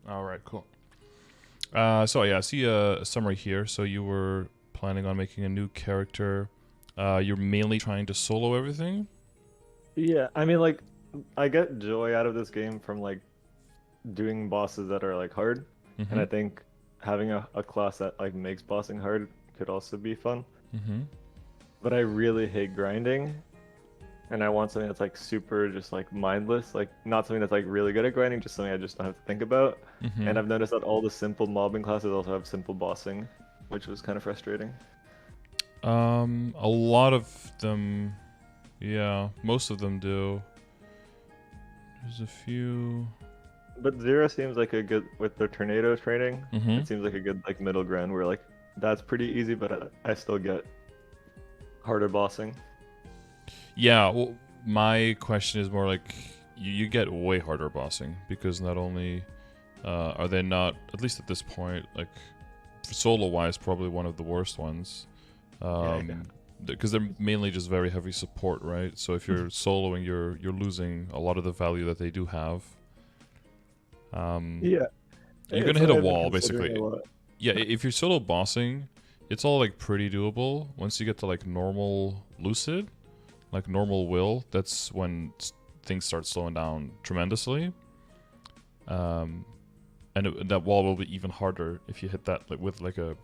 All right, cool. So yeah, I see a summary here. So you were planning on making a new character. You're mainly trying to solo everything. Yeah, I mean, like, I get joy out of this game from like doing bosses that are like hard, and Mm-hmm. I think having a class that like makes bossing hard could also be fun. Mm-hmm. But I really hate grinding, and I want something that's like super just like mindless, like not something that's like really good at grinding, just something I just don't have to think about. Mm-hmm. And I've noticed that all the simple mobbing classes also have simple bossing, which was kind of frustrating. A lot of them, yeah, most of them do. There's a few. But Zero seems like a good with the tornado training. Mm-hmm. It seems like a good like middle ground where like that's pretty easy, but I still get harder bossing. Yeah. Well, my question is more like you get way harder bossing because not only are they not, at least at this point, like solo wise, probably one of the worst ones. Yeah, yeah. Because they're mainly just very heavy support, right? So if you're soloing, you're losing a lot of the value that they do have. Um, Yeah, you're gonna it's hit a something I've been wall considering a basically. lot. Yeah, if you're solo bossing, it's all like pretty doable. Once you get to like normal lucid, like normal will, that's when things start slowing down tremendously. Um, and that wall will be even harder if you hit that like with like a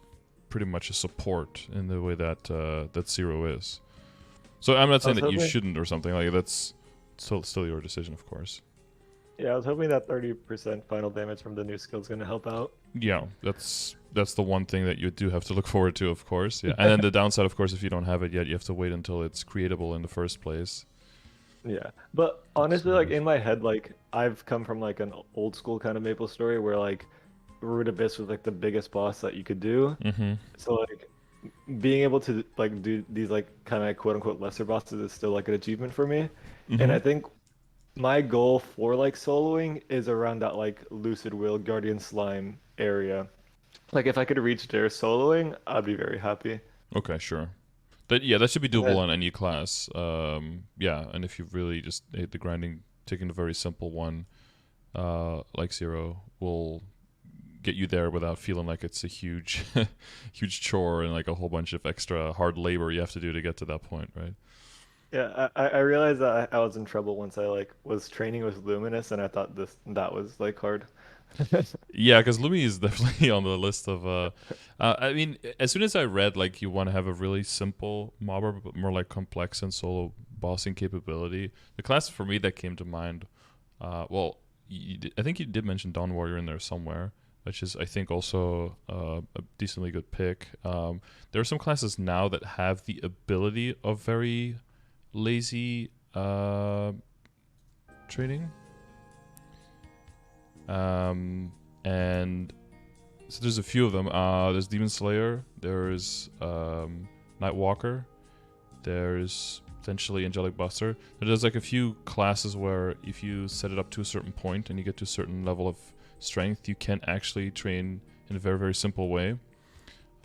pretty much a support in the way that that Zero is. So I'm not I saying was that you hoping, shouldn't or something like that's still your decision, of course. yeah, I was hoping that 30% final damage from the new skill is gonna help out. Yeah, that's the one thing that you do have to look forward to, of course. Yeah, and then the downside, of course, if you don't have it yet, you have to wait until it's creatable in the first place. Yeah, but That's honestly, what it like is. in my head, like I've come from like an old school kind of Maple story where like Root Abyss was like the biggest boss that you could do. Mm-hmm. So like being able to like do these like kind of quote unquote lesser bosses is still like an achievement for me. And Mm-hmm. I think my goal for like soloing is around that like Lucid Will Guardian Slime area. Like if I could reach there soloing, I'd be very happy. Okay, sure. That yeah, that should be And doable then on any class. Yeah, and if you really just hate the grinding, taking a very simple one, like Zero, will get you there without feeling like it's a huge, huge chore and like a whole bunch of extra hard labor you have to do to get to that point, right? yeah, I realized that I was in trouble once I like was training with Luminous and I thought that was like hard. Yeah, because Lumi is definitely on the list of. I mean, as soon as I read like you want to have a really simple mobber, but more like complex and solo bossing capability, the class for me that came to mind. Well, I think you did mention Dawn Warrior in there somewhere, which is I think also a decently good pick. There are some classes now that have the ability of very lazy training. And so there's a few of them. There's Demon Slayer. There's Nightwalker. There's potentially Angelic Buster. There's like a few classes where if you set it up to a certain point and you get to a certain level of strength, you can actually train in a very very simple way.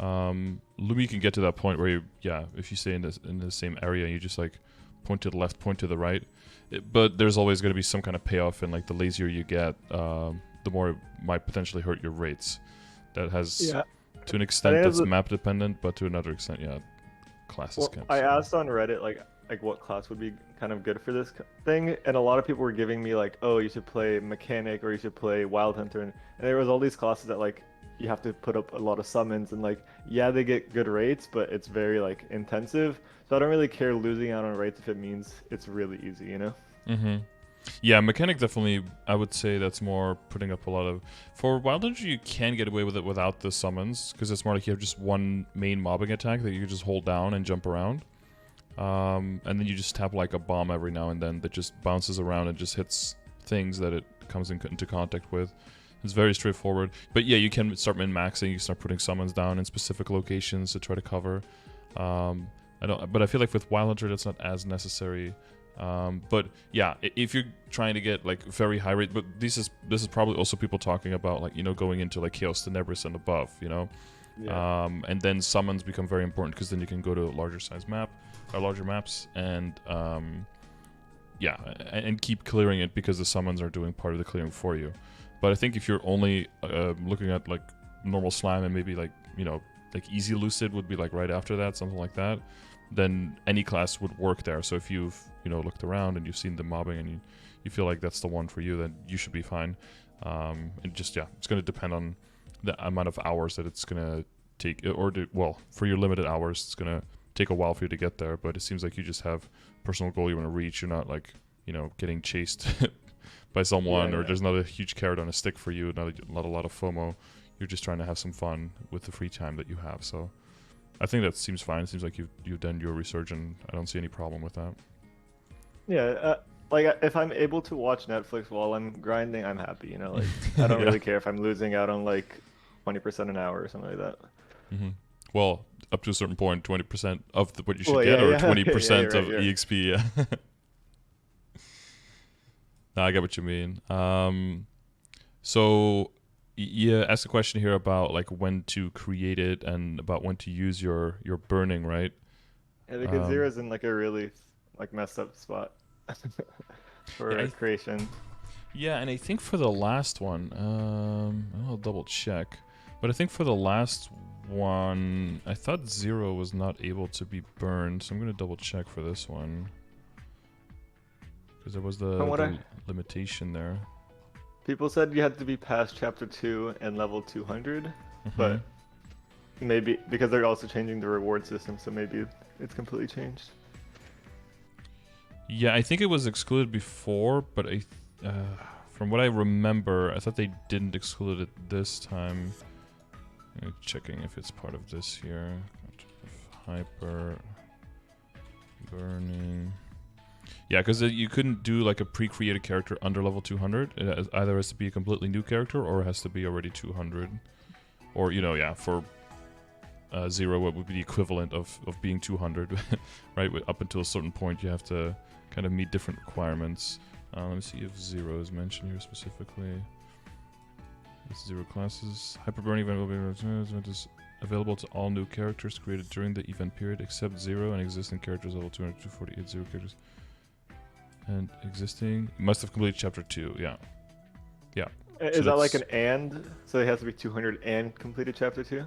Lumi can get to that point where you, yeah, if you stay in the same area, you just like point to the left, point to the right. But there's always going to be some kind of payoff, and like the lazier you get, the more it might potentially hurt your rates. That has, Yeah, to an I extent, think that's that's map dependent, but to another extent, yeah, classes well, can. I So. asked on Reddit like what class would be kind of good for this thing, and a lot of people were giving me like, oh, you should play mechanic or you should play wild hunter, and there was all these classes that like you have to put up a lot of summons and like yeah they get good rates, but it's very like intensive. So I don't really care losing out on rates if it means it's really easy, you know? Mm-hmm. Yeah, mechanic definitely. I would say that's more putting up a lot of. For Wild Energy, you can get away with it without the summons because it's more like you have just one main mobbing attack that you can just hold down and jump around. And then you just tap like a bomb every now and then that just bounces around and just hits things that it comes into contact with. It's very straightforward. But yeah, you can start min-maxing. You start putting summons down in specific locations to try to cover. I don't, but I feel like with Wild Hunter, that's not as necessary. But yeah, if you're trying to get like very high rate, but this is probably also people talking about like going into like Chaos Tenebris and above, Yeah. and then summons become very important because then you can go to a larger size map or larger maps and yeah, and keep clearing it because the summons are doing part of the clearing for you. But I think if you're only looking at like normal slime and maybe like, you know, like easy lucid would be like right after that, something like that, then any class would work there. So if you've, you know, looked around and you've seen the mobbing and you feel like that's the one for you, then you should be fine. And just, yeah, it's going to depend on the amount of hours that it's going to take, well, for your limited hours, it's going to take a while for you to get there, but it seems like you just have personal goal you want to reach. You're not like, you know, getting chased by someone, or there's not a huge carrot on a stick for you, not a lot of FOMO. You're just trying to have some fun with the free time that you have. So I think that seems fine. It seems like you've done your research, and I don't see any problem with that. Yeah, like if I'm able to watch Netflix while I'm grinding, I'm happy. You know, like I don't really care if I'm losing out on like 20% an hour or something like that. Mm-hmm. Well, up to a certain point, 20% of what you should get, or 20% of EXP. Yeah. No, I get what you mean. So you asked a question here about like when to create it and about when to use your burning, right? Yeah, because Zero's in like a really like messed up spot for creation. Yeah, and I think for the last one, I'll double check, but I think for the last one, I thought Zero was not able to be burned, so I'm gonna double check for this one. Because there was the limitation there. People said you had to be past chapter 2 and level 200, but maybe because they're also changing the reward system, so maybe it's completely changed. Yeah, I think it was excluded before, but from what I remember, I thought they didn't exclude it this time. I'm checking if it's part of this here. Hyper burning. Yeah, because you couldn't do like a pre-created character under level 200. It either has to be a completely new character or it has to be already 200. Or, you know, yeah, for Zero, what would be the equivalent of being 200, right? Up until a certain point, you have to kind of meet different requirements. Let me see if Zero is mentioned here specifically. It's Zero classes. Hyperburning event will be available to all new characters created during the event period, except Zero and existing characters level 200 to 248 Zero characters. And existing must have completed chapter 2. Yeah. Is so that like an and? So it has to be 200 and completed chapter 2?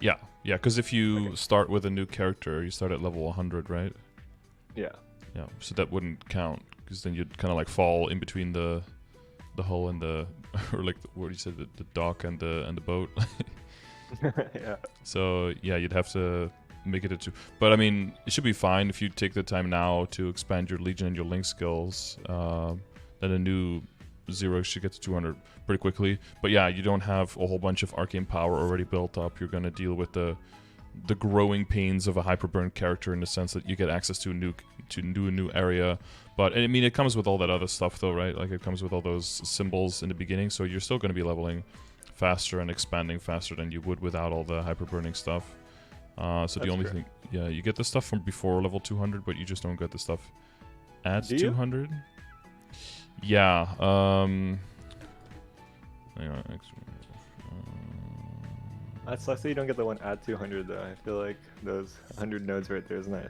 Yeah, because if you start with a new character, you start at level 100, right? Yeah. So that wouldn't count, because then you'd kind of like fall in between the hull and the, or like what you said, the dock and the boat. Yeah. So yeah, you'd have to make it a 2. But I mean, it should be fine if you take the time now to expand your Legion and your Link skills. Then a new Zero should get to 200 pretty quickly. But yeah, you don't have a whole bunch of arcane power already built up. You're going to deal with the growing pains of a hyperburn character in the sense that you get access to a new area. But I mean, it comes with all that other stuff though, right? Like it comes with all those symbols in the beginning, so you're still going to be leveling faster and expanding faster than you would without all the hyperburning stuff. So the only thing, yeah, you get the stuff from before level 200, but you just don't get the stuff at 200. Yeah. Hang on. That sucks that you don't get the one at 200 though. I feel like those 100 nodes right there is nice.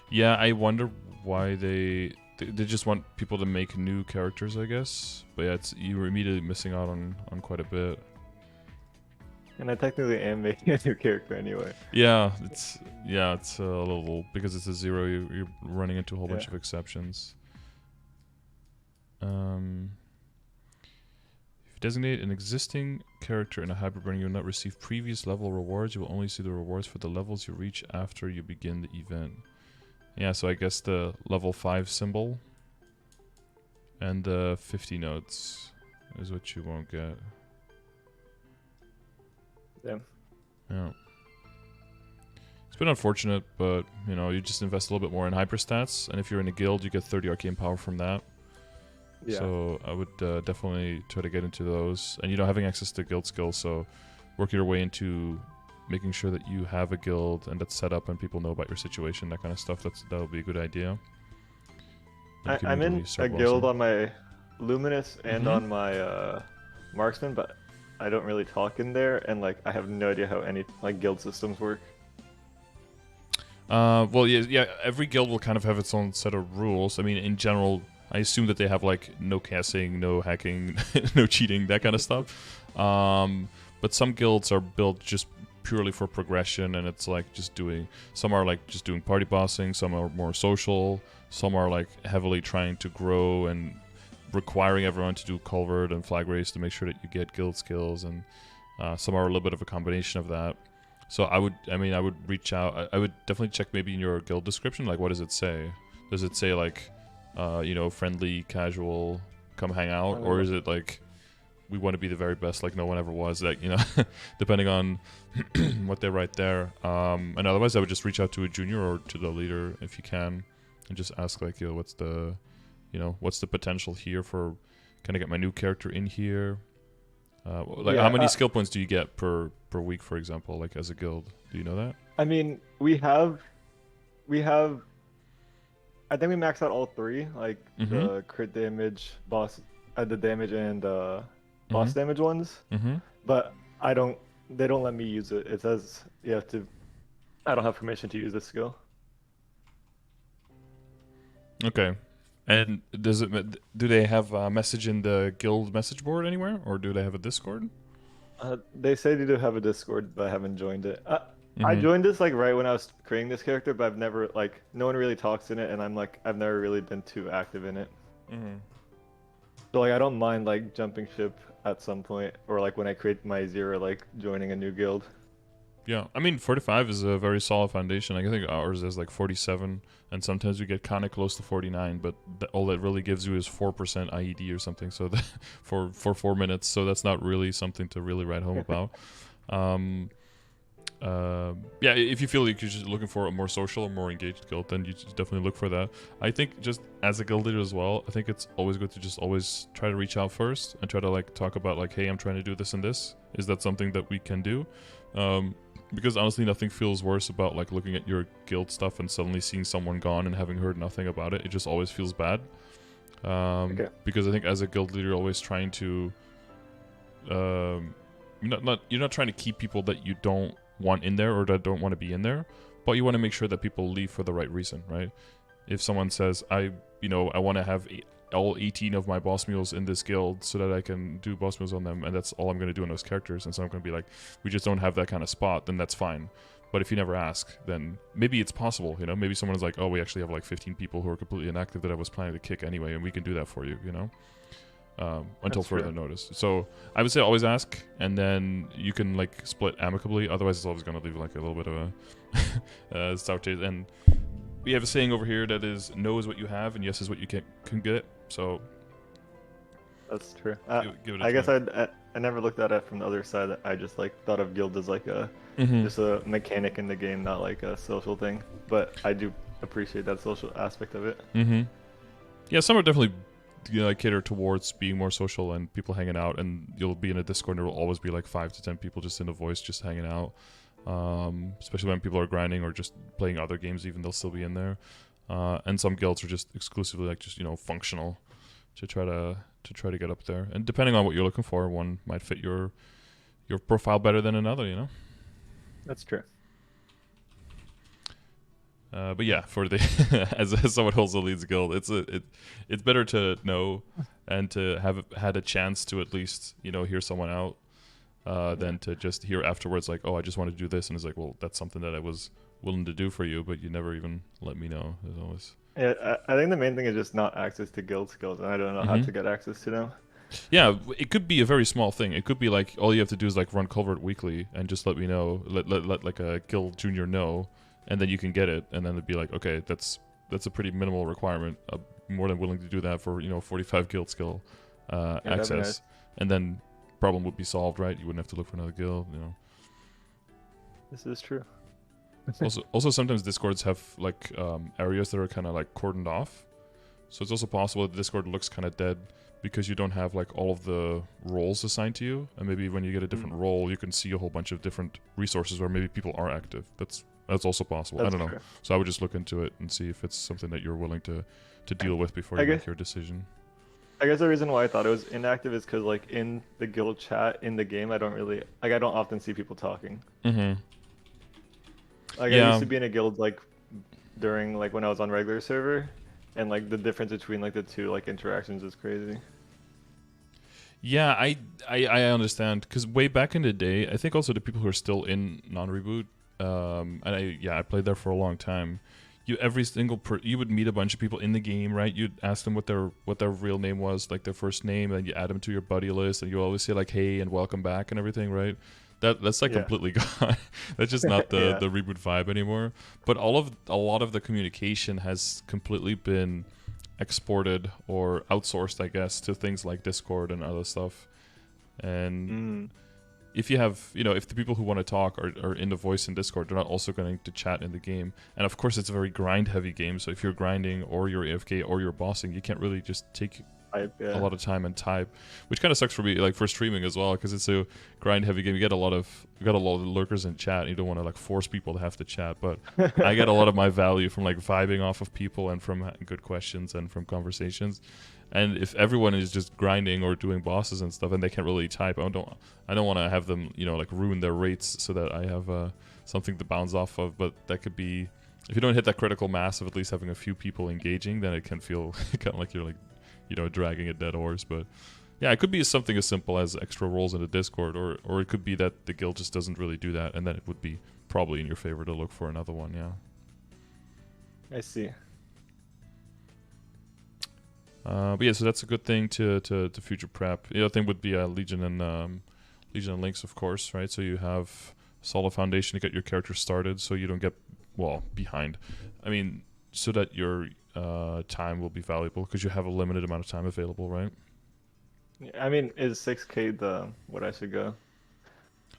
Yeah, I wonder why they just want people to make new characters, I guess. But yeah, you were immediately missing out on quite a bit. And I technically am making a new character anyway. Yeah, it's a little, because it's a Zero. You're running into a whole bunch of exceptions. If you designate an existing character in a hyperburn, you will not receive previous level rewards. You will only see the rewards for the levels you reach after you begin the event. Yeah, so I guess the level 5 symbol and the 50 nodes is what you won't get. Yeah. It's been unfortunate, but you know, you just invest a little bit more in hyperstats, and if you're in a guild, you get 30 arcane power from that. Yeah. So I would definitely try to get into those, and you know, having access to guild skills, so work your way into making sure that you have a guild and that's set up and people know about your situation, that kind of stuff. That'll be a good idea. I'm in a guild on my Luminous and on my Marksman, but I don't really talk in there, and like I have no idea how any like guild systems work. Well, yeah, every guild will kind of have its own set of rules. I mean, in general, I assume that they have like no casting, no hacking, no cheating, that kind of stuff. But some guilds are built just purely for progression, and it's like just doing. Some are like just doing party bossing. Some are more social. Some are like heavily trying to grow and requiring everyone to do culvert and flag race to make sure that you get guild skills, and some are a little bit of a combination of that. So I would reach out. I would definitely check maybe in your guild description, like what does it say? Does it say like, friendly, casual, come hang out, or is it like, we want to be the very best, like no one ever was, like, depending on what they write there. And otherwise, I would just reach out to a junior or to the leader if you can, and just ask like, what's the potential here for, can I get my new character in here? How many skill points do you get per week, for example, like as a guild? Do you know that? I mean, we have. I think we maxed out all 3, like the crit damage, boss, the damage, and boss damage ones. But they don't let me use it. It says you have to. I don't have permission to use this skill. Okay. And do they have a message in the guild message board anywhere, or do they have a Discord? They say they do have a Discord, but I haven't joined it. I joined this like right when I was creating this character, but I've never like no one really talks in it, and I've never really been too active in it. So like I don't mind like jumping ship at some point, or like when I create my 0, like joining a new guild. Yeah, I mean 45 is a very solid foundation. Like, I think ours is like 47, and sometimes we get kind of close to 49, but all that really gives you is 4% IED or something. So for 4 minutes, so that's not really something to really write home about. Yeah, if you feel like you're just looking for a more social or more engaged guild, then you just definitely look for that. I think just as a guild leader as well, I think it's always good to just always try to reach out first and try to like talk about like, hey, I'm trying to do this and this. Is that something that we can do? Because honestly, nothing feels worse about like looking at your guild stuff and suddenly seeing someone gone and having heard nothing about it. It just always feels bad. Because I think as a guild leader, you're always trying to, you're not trying to keep people that you don't want in there or that don't want to be in there, but you want to make sure that people leave for the right reason, right? If someone says, I want to have all 18 of my boss mules in this guild so that I can do boss mules on them, and that's all I'm going to do on those characters, and so I'm going to be like, we just don't have that kind of spot, then that's fine. But if you never ask, then maybe it's possible, maybe someone is like, oh, we actually have like 15 people who are completely inactive that I was planning to kick anyway, and we can do that for you, until further notice. So I would say always ask, and then you can like split amicably. Otherwise, it's always going to leave like a little bit of a sour taste. And we have a saying over here that is, no is what you have, and yes is what you can get. So that's true. Give it a I guess try. I never looked at it from the other side. I just like thought of guild as like a just a mechanic in the game, not like a social thing. But I do appreciate that social aspect of it. Yeah, some are definitely cater towards being more social and people hanging out, and you'll be in a Discord and there will always be like 5 to 10 people just in a voice just hanging out, especially when people are grinding or just playing other games. Even they'll still be in there, and some guilds are just exclusively like just functional to try to get up there, and depending on what you're looking for, one might fit your profile better than another. That's true. But yeah, for the as someone who also leads a guild, it's better to know and to have had a chance to at least hear someone out than to just hear afterwards like, oh, I just want to do this, and it's like, well, that's something that I was willing to do for you, but you never even let me know. There's always I think the main thing is just not access to guild skills, and I don't know how to get access to them. Yeah, it could be a very small thing. It could be like all you have to do is like run culvert weekly and just let me know, let like a guild junior know. And then you can get it, and then it'd be like, okay, that's a pretty minimal requirement. I'm more than willing to do that for 45 guild skill access, nice. And then problem would be solved, right? You wouldn't have to look for another guild. This is true. also, sometimes Discords have like areas that are kind of like cordoned off, so it's also possible that Discord looks kind of dead because you don't have like all of the roles assigned to you, and maybe when you get a different role, you can see a whole bunch of different resources where maybe people are active. That's also possible. I don't know. True. So I would just look into it and see if it's something that you're willing to deal with before you make your decision. I guess the reason why I thought it was inactive is because like in the guild chat in the game, I don't often see people talking. I used to be in a guild like during like when I was on regular server, and like the difference between like the two like interactions is crazy. Yeah, I understand because way back in the day, I think also the people who are still in non-reboot, and I played there for a long time. You would meet a bunch of people in the game, right? You'd ask them what their real name was, like their first name, and then you add them to your buddy list, and you always say like hey and welcome back and everything, right? That's like Yeah. completely gone. That's just not the Yeah. the reboot vibe anymore. But a lot of the communication has completely been exported or outsourced, I guess, to things like Discord and other stuff. And Mm. if you have, if the people who want to talk are in the voice in Discord, they're not also going to chat in the game. And of course, it's a very grind heavy game. So if you're grinding or you're AFK or you're bossing, you can't really just take a Yeah. lot of time and type, which kind of sucks for me, like for streaming as well, because it's a grind heavy game. You got a lot of lurkers in chat. And you don't want to like force people to have to chat, but I get a lot of my value from like vibing off of people and from good questions and from conversations. And if everyone is just grinding or doing bosses and stuff, and they can't really type, I don't want to have them, like ruin their rates so that I have something to bounce off of. But that could be, if you don't hit that critical mass of at least having a few people engaging, then it can feel kind of like you're like, dragging a dead horse. But yeah, it could be something as simple as extra roles in the Discord, or it could be that the guild just doesn't really do that, and then it would be probably in your favor to look for another one. Yeah. I see. But yeah, so that's a good thing to future prep. The other thing would be Legion and Links, of course, right? So you have a solid foundation to get your character started, so you don't get behind. I mean, so that your time will be valuable because you have a limited amount of time available, right? I mean, is 6K the what I should go?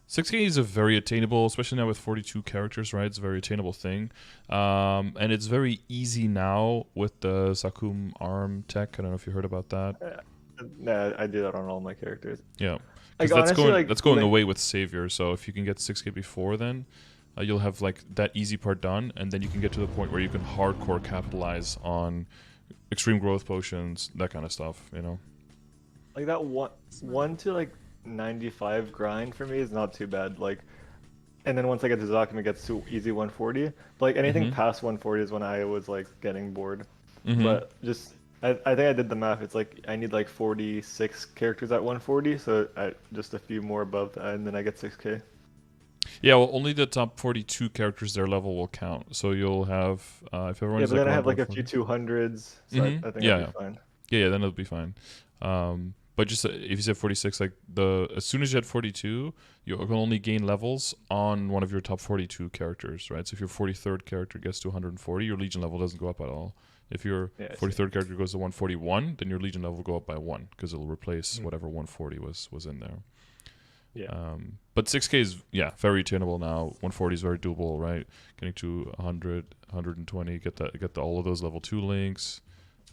6K is a very attainable, especially now with 42 characters, right? It's a very attainable thing. And it's very easy now with the Sakum ARM tech. I don't know if you heard about that. Nah, I do that on all my characters. Yeah. Like Because honestly, that's going away with Savior. So if you can get 6K before then, you'll have like that easy part done, and then you can get to the point where you can hardcore capitalize on extreme growth potions, that kind of stuff, like that one to like 95 grind for me is not too bad. Like, and then once I get to Zakum, it gets to easy 140. But like anything past 140 is when I was like getting bored. But just I think I did the math. It's like I need like 46 characters at 140, so just a few more above that, and then I get 6K. Yeah, well, only the top 42 characters their level will count. So you'll have if everyone Yeah, is but then I around have like a few 140. 200s, so I think I'll be fine. Yeah, then it'll be fine. But just if you said 46, like as soon as you hit 42, you can only gain levels on one of your top 42 characters, right? So if your 43rd character gets to 140, your Legion level doesn't go up at all. If your 43rd character goes to 141, then your Legion level will go up by 1 because it'll replace whatever 140 was in there. Yeah. But 6K is very attainable now. 140 is very doable, right? Getting to 100, 120, get all of those level 2 links.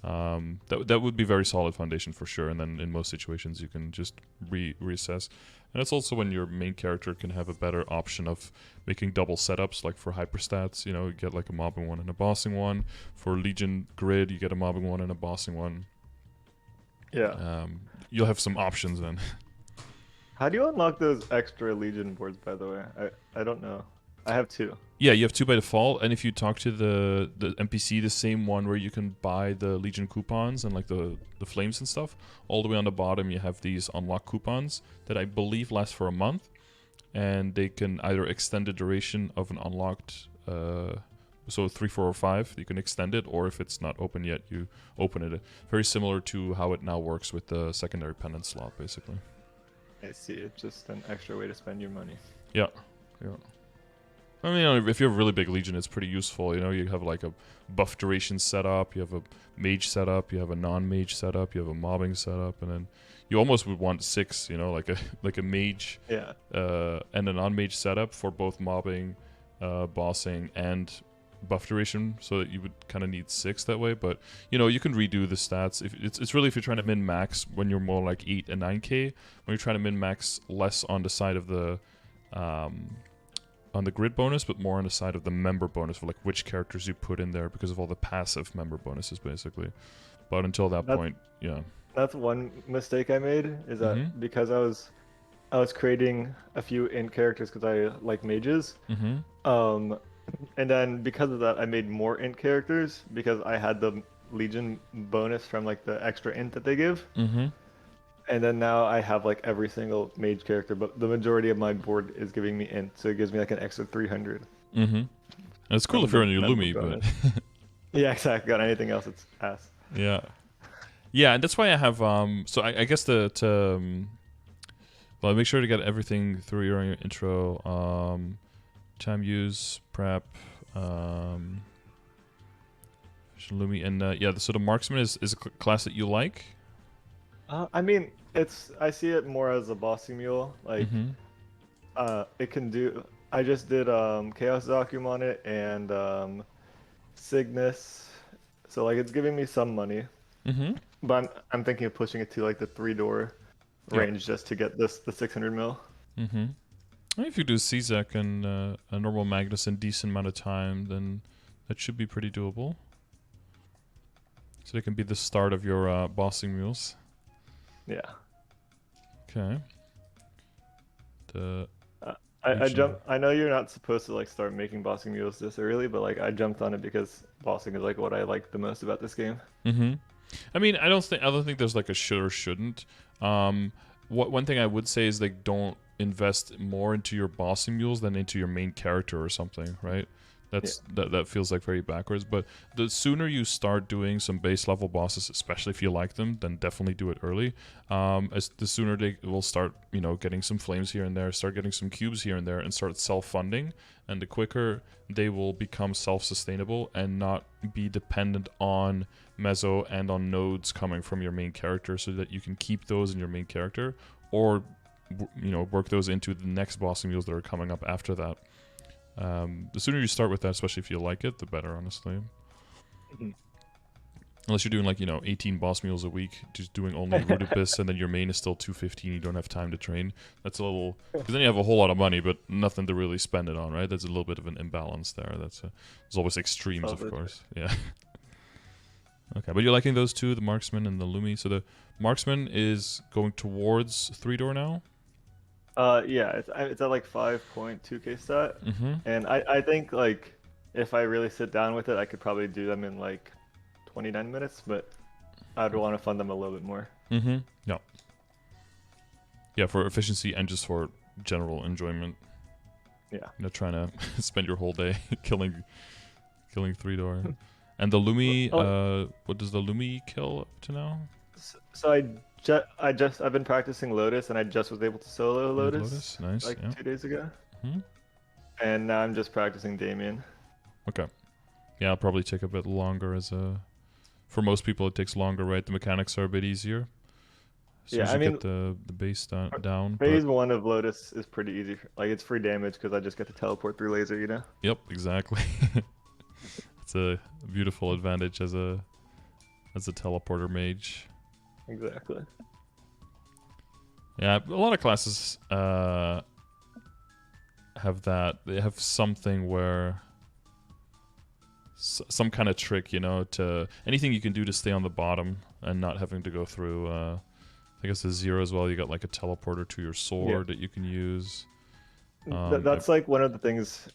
That would be very solid foundation for sure. And then in most situations you can just reassess. And it's also when your main character can have a better option of making double setups, like for hyperstats, you get like a mobbing one and a bossing one. For Legion grid, you get a mobbing one and a bossing one. Yeah. You'll have some options then. How do you unlock those extra Legion boards, by the way? I don't know. I have 2. Yeah, you have 2 by default, and if you talk to the NPC, the same one where you can buy the Legion coupons and like the flames and stuff, all the way on the bottom you have these unlock coupons that I believe last for a month, and they can either extend the duration of an unlocked, so 3, 4, or 5, you can extend it, or if it's not open yet, you open it. Very similar to how it now works with the secondary pendant slot, basically. I see. It's just an extra way to spend your money. Yeah. I mean, if you have a really big Legion, it's pretty useful. You have like a buff duration setup, you have a mage setup, you have a non-mage setup, you have a mobbing setup, and then you almost would want 6, like a mage and a non-mage setup for both mobbing, bossing, and buff duration, so that you would kind of need 6 that way. But you can redo the stats. If it's really if you're trying to min max when you're more like 8 and 9K, when you're trying to min max less on the side of the on the grid bonus, but more on the side of the member bonus for like which characters you put in there because of all the passive member bonuses, basically. But until that point, that's one mistake I made, is that because I was creating a few int characters because I like mages. And then because of that, I made more int characters because I had the Legion bonus from like the extra int that they give. Mm-hmm. And then now I have like every single mage character, but the majority of my board is giving me int, so it gives me like an extra 300 Mm-hmm. It's cool from if you're the in your member Lumi, bonus. but Yeah, exactly. Got anything else? It's ass. yeah. Yeah, and that's why I have so I guess well, make sure to get everything through your intro. Time use, prep, Lumi, and yeah. So the marksman is a class that you like. I mean, I see it more as a bossing mule. Like, Mm-hmm. it can do. I just did Chaos Vacuum on it and Cygnus, so like it's giving me some money. Mm-hmm. But I'm thinking of pushing it to like the 3-door Yep. range just to get the 600 mil. Mm-hmm. If you do CZEC and a normal Magnus in decent amount of time, then that should be pretty doable. So it can be the start of your bossing mules. Yeah. Okay. I jump. I know you're not supposed to like start making bossing mules this early, but like I jumped on it because bossing is like what I like the most about this game. Mm-hmm. I mean, I don't think there's like a should or shouldn't. One thing I would say is like don't invest more into your bossing mules than into your main character or something, right? That feels like very backwards. But the sooner you start doing some base level bosses, especially if you like them, then definitely do it early. As the sooner they will start, getting some flames here and there, start getting some cubes here and there, and start self-funding, and the quicker they will become self-sustainable and not be dependent on mezzo and on nodes coming from your main character, so that you can keep those in your main character, or work those into the next bossing mules that are coming up after that. The sooner you start with that, especially if you like it, the better, honestly. Mm-hmm. Unless you're doing 18 boss mules a week, just doing only Root Abyss, and then your main is still 215, you don't have time to train. That's a little, because then you have a whole lot of money, but nothing to really spend it on, right? There's a little bit of an imbalance there. There's always extremes, of course. Yeah. Okay, but you're liking those two, the Marksman and the Lumi. So the Marksman is going towards 3-door now? Yeah, it's at like 5.2k stat, Mm-hmm. and I think like if I really sit down with it, I could probably do them in like 29 minutes, but I'd want to fund them a little bit more. Mm-hmm. Yeah. Yeah, for efficiency and just for general enjoyment. Yeah. Not trying to spend your whole day killing 3-door. And the Lumi, what does the Lumi kill up to now? So I've been practicing Lotus, and I just was able to solo Lotus, nice, like yeah. 2 days ago. Mm-hmm. And now I'm just practicing Damien. Okay. Yeah, I'll probably take a bit longer for most people it takes longer, right? The mechanics are a bit easier. So Yeah, you get the base down. Phase 1 of Lotus is pretty easy. Like it's free damage because I just get to teleport through laser, Yep, exactly. It's a beautiful advantage as a teleporter mage. Exactly. Yeah, a lot of classes have that. They have something where some kind of trick, to anything you can do to stay on the bottom and not having to go through. I guess the 0 as well. You got like a teleporter to your sword that you can use. That's like one of the things.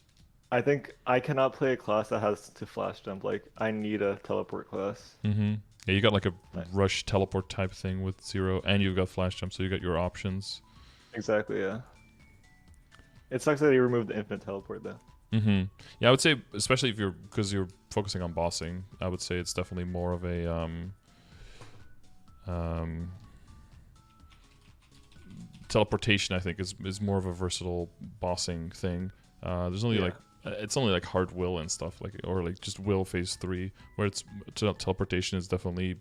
I think I cannot play a class that has to flash jump. Like I need a teleport class. Mm-hmm. Yeah, you got like a rush teleport type thing with 0, and you've got flash jump, so you got your options. Exactly, yeah. It sucks that he removed the infinite teleport though. Mm-hmm. Yeah, I would say, especially because you're focusing on bossing, I would say it's definitely more of a teleportation. I think is more of a versatile bossing thing. There's only it's only like hard will and stuff or just will phase 3, where it's teleportation is definitely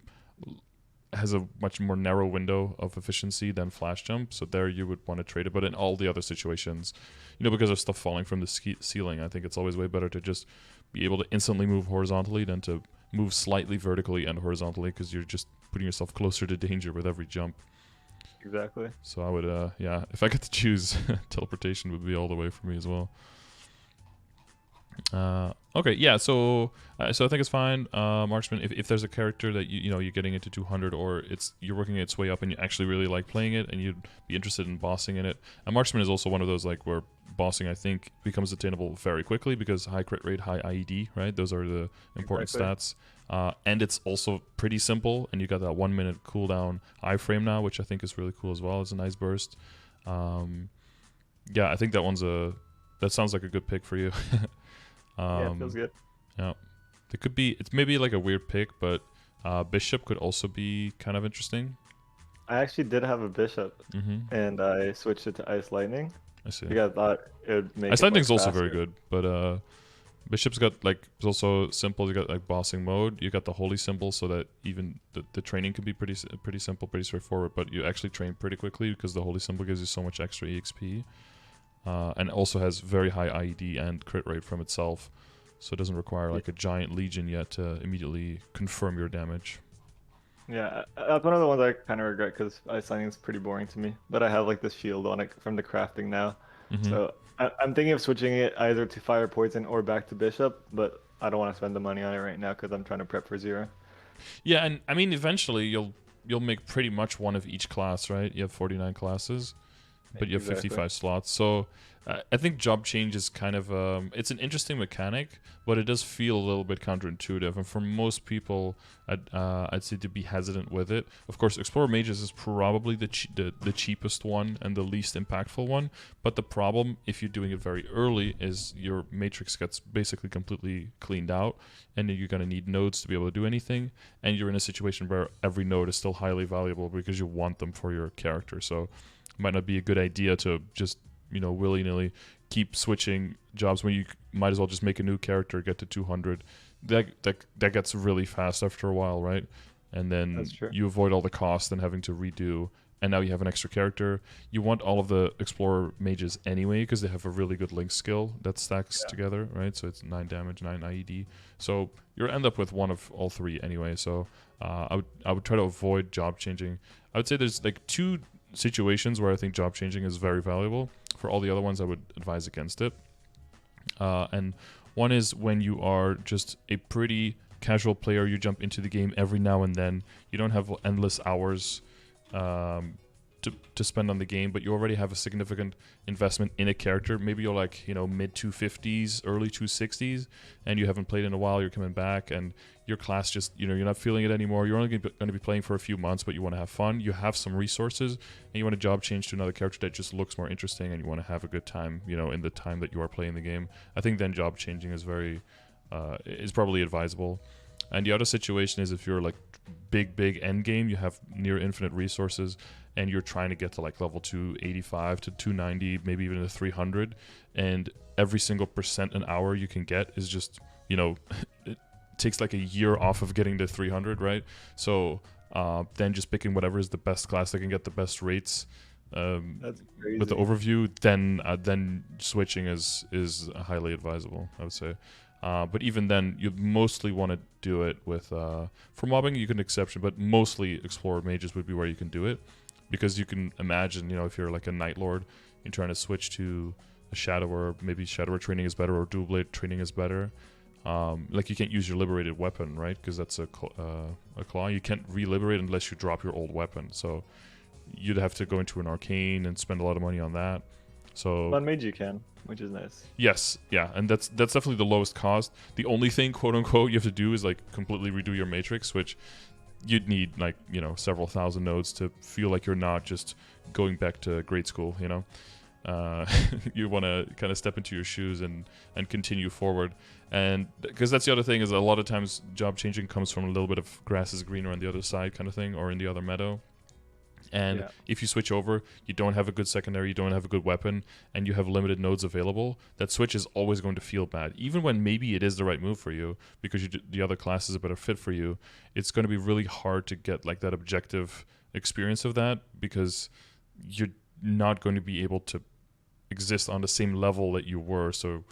has a much more narrow window of efficiency than flash jump. So there you would want to trade it, but in all the other situations, because of stuff falling from the ceiling, I think it's always way better to just be able to instantly move horizontally than to move slightly vertically and horizontally, because you're just putting yourself closer to danger with every jump. Exactly. So I would, if I got to choose, teleportation would be all the way for me as well. Okay, yeah. So I think it's fine. Marksman. If there's a character that you're getting into 200, or you're working its way up and you actually really like playing it and you'd be interested in bossing in it. A Marksman is also one of those like where bossing I think becomes attainable very quickly because high crit rate, high IED, right? Those are the important stats. And it's also pretty simple, and you got that 1 minute cooldown iframe now, which I think is really cool as well. It's a nice burst. Yeah, I think that sounds like a good pick for you. Yeah, it feels good. Yeah, it's maybe like a weird pick, but Bishop could also be kind of interesting. I actually did have a bishop, Mm-hmm. and I switched it to Ice Lightning I see. because I thought it would make Ice it like Lightning's also very faster. good, but Bishop's got like it's also simple. You got like bossing mode. You got the holy symbol, so that even the training can be pretty simple, pretty straightforward. But you actually train pretty quickly because the holy symbol gives you so much extra EXP, and also has very high IED and crit rate from itself. So it doesn't require like a giant legion yet to immediately confirm your damage. Yeah, that's one of the ones I kind of regret because Ice Lightning is pretty boring to me. But I have like this shield on it from the crafting now, Mm-hmm. so I'm thinking of switching it either to Fire Poison or back to Bishop. But I don't want to spend the money on it right now because I'm trying to prep for Zero. Yeah, and I mean eventually you'll make pretty much one of each class, right? You have 49 classes, but you have Exactly. 55 slots. So I think job change is kind of it's an interesting mechanic, but it does feel a little bit counterintuitive. And for most people, I'd say to be hesitant with it. Of course, Explorer Mages is probably the cheapest one and the least impactful one. But the problem, if you're doing it very early, is your matrix gets basically completely cleaned out, and then you're gonna need nodes to be able to do anything. And you're in a situation where every node is still highly valuable because you want them for your character. So it might not be a good idea to just willy-nilly keep switching jobs when you might as well just make a new character, get to 200. That gets really fast after a while, right? And then That's true. you avoid all the cost and having to redo, and now you have an extra character. You want all of the Explorer mages anyway because they have a really good link skill that stacks together, right? So it's 9 damage, 9 IED. So you'll end up with one of all three anyway. So I would try to avoid job changing. I would say there's like two situations where I think job changing is very valuable. For all the other ones, I would advise against it. And one is when you are just a pretty casual player, you jump into the game every now and then. You don't have endless hours to spend on the game, but you already have a significant investment in a character. Maybe you're like, mid 250s, early 260s, and you haven't played in a while, you're coming back, and your class just, you're not feeling it anymore. You're only going to be playing for a few months, but you want to have fun. You have some resources, and you want to job change to another character that just looks more interesting, and you want to have a good time, in the time that you are playing the game. I think then job changing is probably advisable. And the other situation is if you're like big end game, you have near infinite resources, and you're trying to get to like level 285 to 290, maybe even to 300, and every single percent an hour you can get is just, it takes like a year off of getting to 300, right? So then just picking whatever is the best class that can get the best rates That's crazy. with the overview, then switching is highly advisable, I would say. But even then, you mostly want to do it with for mobbing. You can exception, but mostly Explorer Mages would be where you can do it, because you can imagine, if you're like a Night Lord, you're trying to switch to a Shadower. Maybe Shadower training is better, or Dual Blade training is better. Like you can't use your liberated weapon, right? Because that's a claw. You can't re-liberate unless you drop your old weapon. So you'd have to go into an arcane and spend a lot of money on that. So On Mage you can, which is nice. yes, yeah, and that's definitely the lowest cost. The only thing, quote unquote, you have to do is like completely redo your matrix, which you'd need like several thousand nodes to feel like you're not just going back to grade school. You want to kind of step into your shoes and continue forward, and because that's the other thing is a lot of times job changing comes from a little bit of grass is greener on the other side kind of thing, or in the other meadow. And if you switch over, you don't have a good secondary, you don't have a good weapon, and you have limited nodes available, that switch is always going to feel bad. Even when maybe it is the right move for you, because the other class is a better fit for you, it's going to be really hard to get like that objective experience of that, because you're not going to be able to exist on the same level that you were. So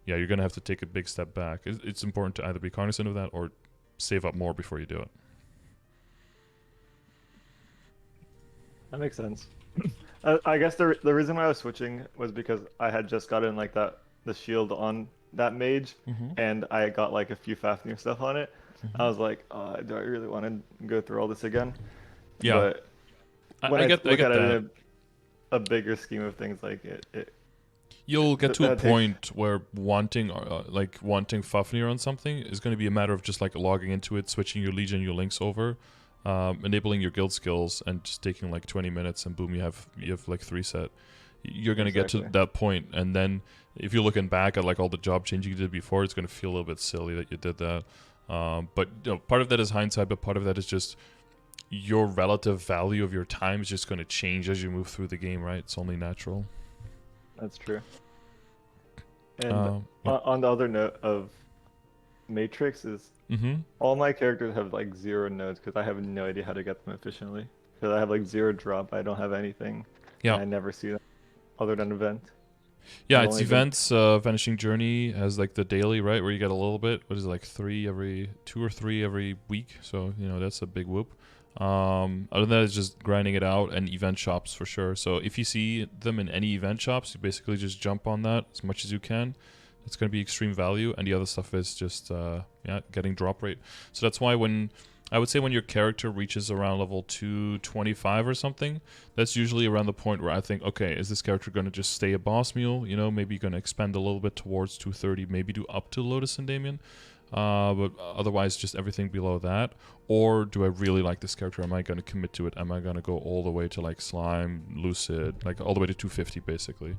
yeah, you're going to have to take a big step back. It's important to either be cognizant of that or save up more before you do it. That makes sense. I guess the reason why I was switching was because I had just gotten like the shield on that mage, Mm-hmm. and I got like a few Fafnir stuff on it. I Mm-hmm. was like, do I really want to go through all this again? Yeah, But when I I get look at it that. in a bigger scheme of things, like You'll get to a that takes point where wanting Fafnir on something is going to be a matter of just like logging into it, switching your Legion, your links over, enabling your guild skills, and just taking like 20 minutes, and boom, you have like 3 set. You're going to get to exactly. that point, and then if you're looking back at like all the job changing you did before, it's going to feel a little bit silly that you did that. But you know, part of that is hindsight, but part of that is just your relative value of your time is just going to change as you move through the game, right? It's only natural. That's true. And Yeah. on the other note of Matrix is Mm-hmm. all my characters have like 0 nodes because I have no idea how to get them efficiently. Because I have like 0 drop, I don't have anything, and Yeah. I never see them other than event. Yeah, I've it's only been events. Vanishing Journey has like the daily, right, where you get a little bit. What is it, like 2 or 3 every week? So you know that's a big whoop. Other than that, it's just grinding it out and event shops for sure. So if you see them in any event shops, you basically just jump on that as much as you can. It's going to be extreme value, and the other stuff is just getting drop rate. So that's why when I would say when your character reaches around level 225 or something, that's usually around the point where I think, okay, is this character going to just stay a boss mule? You know, maybe going to expand a little bit towards 230, maybe do up to Lotus and Damien. But otherwise, just everything below that. Or do I really like this character? Am I going to commit to it? Am I going to go all the way to like Slime, Lucid, like all the way to 250 basically?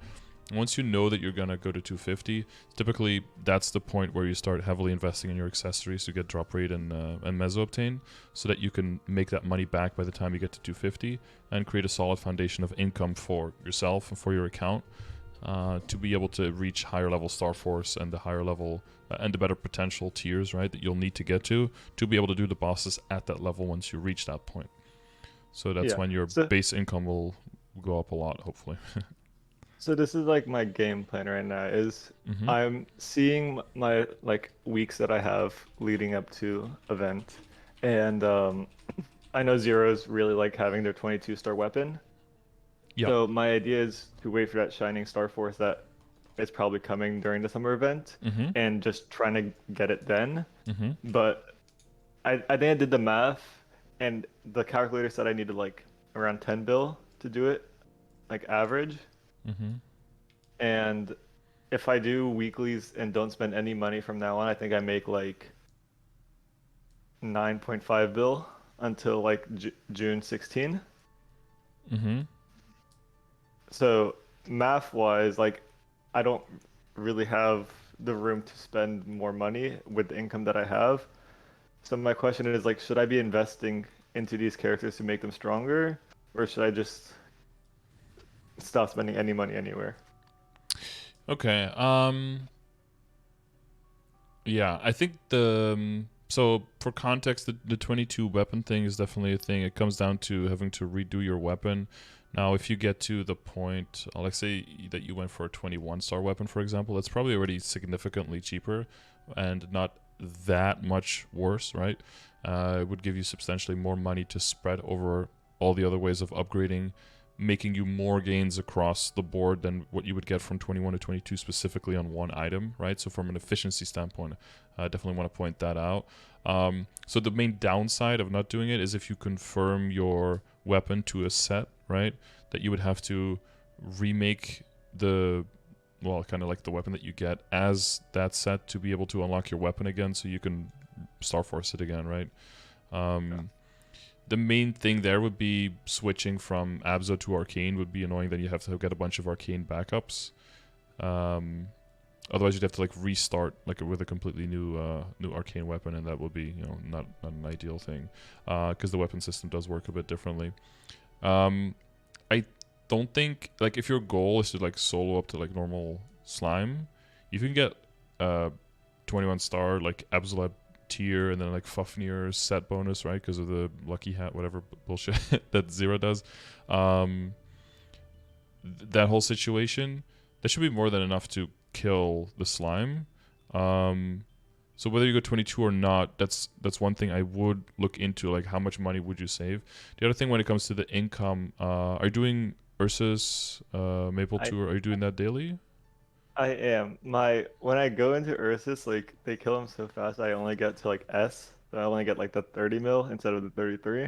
Once you know that you're going to go to 250, typically that's the point where you start heavily investing in your accessories to get drop rate and meso obtain, so that you can make that money back by the time you get to 250 and create a solid foundation of income for yourself and for your account to be able to reach higher level Star Force and the higher level and the better potential tiers, right, that you'll need to get to be able to do the bosses at that level once you reach that point. So that's yeah. when your So base income will go up a lot, hopefully. so this is like my game plan right now is Mm-hmm. I'm seeing my like weeks that I have leading up to event, and I know Zeros really like having their 22-star weapon. Yep. So my idea is to wait for that Shining Star Force that is probably coming during the summer event, Mm-hmm. and just trying to get it then. Mm-hmm. But I think I did the math, and the calculator said I needed like around 10 bill to do it, like average. Mm-hmm. And if I do weeklies and don't spend any money from now on, I think I make like 9.5 bill until like June 16. Mm-hmm. So math wise, like I don't really have the room to spend more money with the income that I have. So my question is like, should I be investing into these characters to make them stronger, or should I just stop spending any money anywhere? Okay. Yeah, I think so for context, the 22 weapon thing is definitely a thing. It comes down to having to redo your weapon. Now, if you get to the point, let's say that you went for a 21-star weapon, for example, that's probably already significantly cheaper and not that much worse, right? It would give you substantially more money to spread over all the other ways of upgrading, making you more gains across the board than what you would get from 21 to 22 specifically on one item, right? So from an efficiency standpoint, I definitely want to point that out. So the main downside of not doing it is if you confirm your weapon to a set, right, that you would have to remake the, well, kind of like the weapon that you get as that set to be able to unlock your weapon again, so you can Star Force it again, right? The main thing there would be switching from Abzo to Arcane would be annoying. Then you have to get a bunch of Arcane backups. Otherwise, you'd have to like restart like with a completely new Arcane weapon, and that would be, you know, not an ideal thing because the weapon system does work a bit differently. I don't think, like, if your goal is to like solo up to like normal slime, if you can get 21 star like Absolute tier and then like Fafnir set bonus, right, because of the lucky hat whatever bullshit that Zero does, that whole situation, that should be more than enough to kill the slime. So whether you go 22 or not, that's one thing I would look into, like how much money would you save. The other thing when it comes to the income, are you doing Ursus Maple I Tour, are you doing that daily? I am. When I go into Ursus, like they kill him so fast, I only get to like S. So I only get like the 30 mil instead of the 33.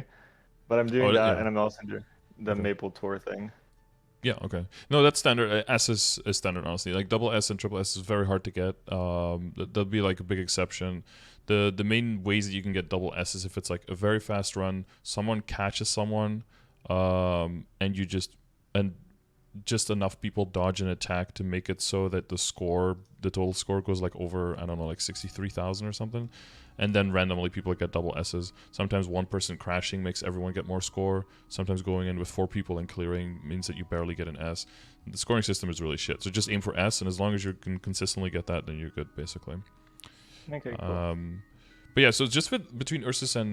But I'm doing Oh, that, yeah. and I'm also doing the Okay. Maple Tour thing. Yeah, okay. No, that's standard. S is standard, honestly. Like double S and triple S is very hard to get. There'll be like a big exception. The main ways that you can get double S is if it's like a very fast run, someone catches someone, and you just enough people dodge an attack to make it so that the total score goes like over, I don't know, like 63,000 or something. And then randomly people get double S's. Sometimes one person crashing makes everyone get more score. Sometimes going in with 4 people and clearing means that you barely get an S. The scoring system is really shit. So just aim for S, and as long as you can consistently get that, then you're good, basically. Okay, cool. But yeah, so it's just between Ursus and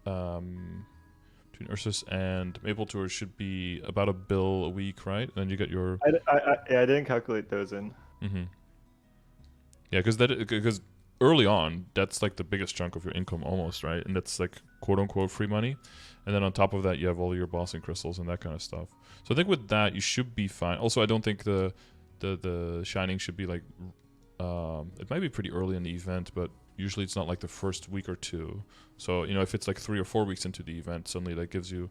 between Ursus and Maple Tour should be about $1 a week, right? And then you get your Yeah, I didn't calculate those in. mm-hmm. Yeah, because early on, that's like the biggest chunk of your income almost, right? And that's like quote unquote free money. And then on top of that, you have all your bossing crystals and that kind of stuff. So I think with that, you should be fine. Also, I don't think the shining should be like it might be pretty early in the event, but usually it's not like the first week or two. So if it's like 3 or 4 weeks into the event, suddenly that gives you,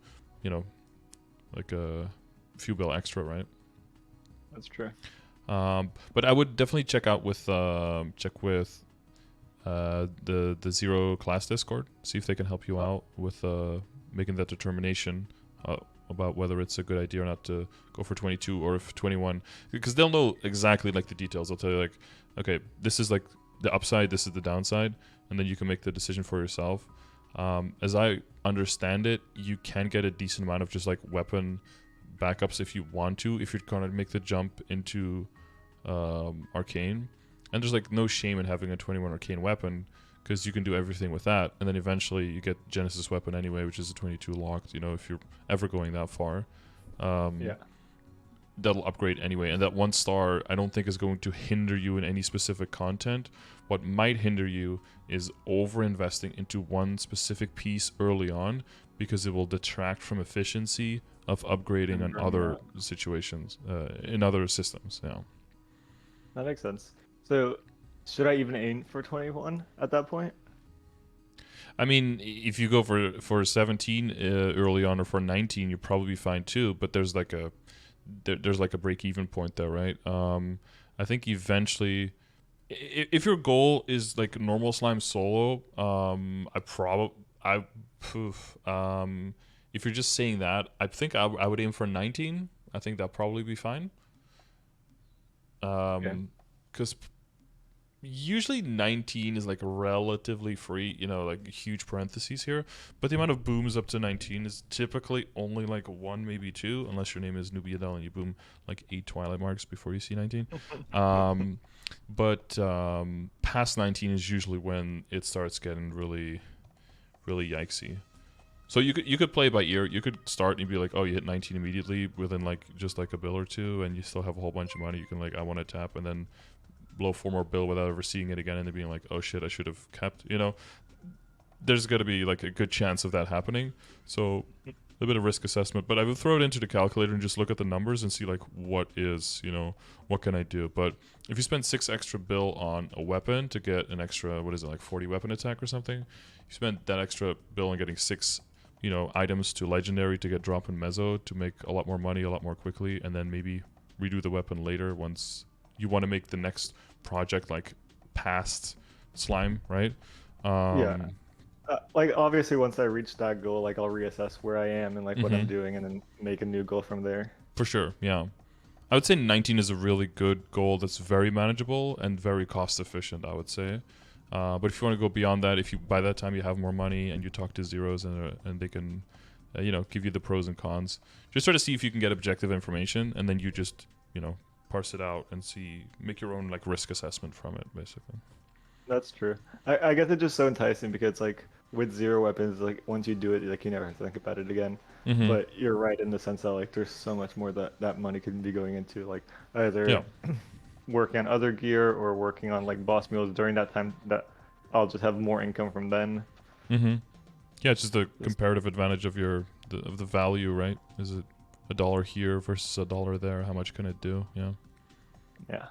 like a few bill extra, right? That's true. But I would definitely check the Zero class Discord. See if they can help you out with making that determination about whether it's a good idea or not to go for 22 or if 21, because they'll know exactly like the details. They'll tell you like, okay, this is like the upside, this is the downside, and then you can make the decision for yourself. As I understand it, you can get a decent amount of just like weapon backups if you want to, if you're gonna make the jump into arcane. And there's like no shame in having a 21 arcane weapon, because you can do everything with that, and then eventually you get Genesis weapon anyway, which is a 22 locked, if you're ever going that far. Yeah. That'll upgrade anyway, and that 1 star I don't think is going to hinder you in any specific content. What might hinder you is over investing into one specific piece early on, because it will detract from efficiency of upgrading on other situations, in other systems. Yeah. That makes sense. So, should I even aim for 21 at that point? I mean, if you go for 17 early on, or for 19, you'll probably be fine too. But there's like a break even point there, right? I think eventually, if your goal is like normal slime solo, if you're just saying that, I think I would aim for 19. I think that'd probably be fine. Okay. Because usually 19 is like relatively free, like huge parentheses here, but the amount of booms up to 19 is typically only like 1, maybe 2, unless your name is Nubiadel and you boom like 8 Twilight marks before you see 19. But past 19 is usually when it starts getting really, really yikesy. So you could play by ear. You could start and be like, oh, you hit 19 immediately within like just like a bill or two, and you still have a whole bunch of money. You can like, I want to tap, and then blow 4 more bill without ever seeing it again, and then being like, oh shit, I should have kept. There's got to be like a good chance of that happening. So a bit of risk assessment, but I would throw it into the calculator and just look at the numbers and see like what can I do. But if you spend 6 extra bill on a weapon to get an extra, what is it, like 40 weapon attack or something, you spend that extra bill on getting 6 items to legendary to get drop in mezzo to make a lot more money a lot more quickly, and then maybe redo the weapon later once you want to make the next project like past slime, right? Yeah. Like obviously, once I reach that goal, like I'll reassess where I am and like what I'm Mm-hmm. doing, and then make a new goal from there. For sure, yeah. I would say 19 is a really good goal that's very manageable and very cost efficient, I would say. But if you want to go beyond that, if you by that time you have more money and you talk to zeros and they can, give you the pros and cons, just try to see if you can get objective information, and then you just, parse it out and make your own like risk assessment from it, basically. That's true. I guess it's just so enticing because like with zero weapons, like once you do it, like you never have to think about it again. Mm-hmm. But you're right in the sense that like there's so much more that money can be going into like Yeah. either working on other gear or working on like boss mules during that time that I'll just have more income from then. Mm-hmm. Yeah, it's just the Just- comparative advantage of the value, right? Is it $1 here versus $1 there? How much can it do? Yeah. Yeah.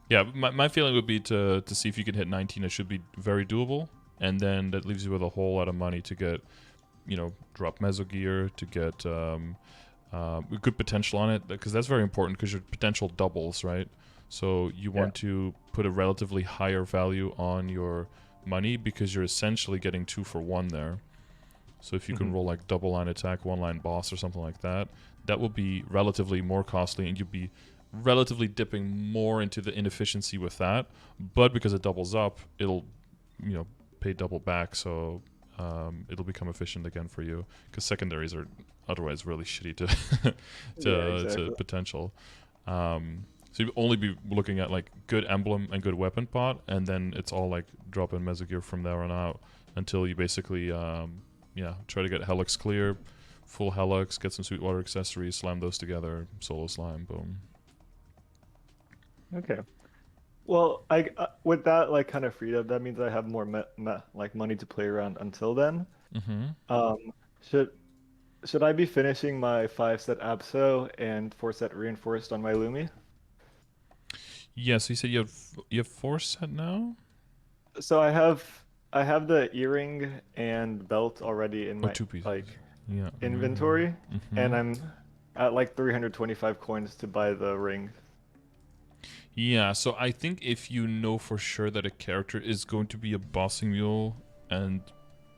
Yeah, my feeling would be to see if you can hit 19. It should be very doable, and then that leaves you with a whole lot of money to get, drop meso gear, to get good potential on it, because that's very important because your potential doubles, right? So you Yeah. want to put a relatively higher value on your money because you're essentially getting 2 for 1 there. So if you can roll like double line attack, 1 line boss or something like that, that will be relatively more costly, and you'd be relatively dipping more into the inefficiency with that. But because it doubles up, it'll, pay double back. So it'll become efficient again for you, because secondaries are otherwise really shitty Yeah, to exactly. potential. So you only be looking at like good emblem and good weapon pot, and then it's all like drop in meso gear from there on out until you basically try to get Helix clear, full Helix, get some Sweetwater accessories, slam those together, solo slime, boom. Okay. Well, I with that like kind of freedom, that means I have more like money to play around until then. Mm-hmm. Um, should should I be finishing my 5-set Abso and 4-set reinforced on my Lumi? Yeah, so you said you have 4 set now? So I have the earring and belt already in Oh, my 2 pieces. like Yeah. inventory, Mm-hmm. and I'm at like 325 coins to buy the ring. Yeah, so I think if you know for sure that a character is going to be a bossing mule and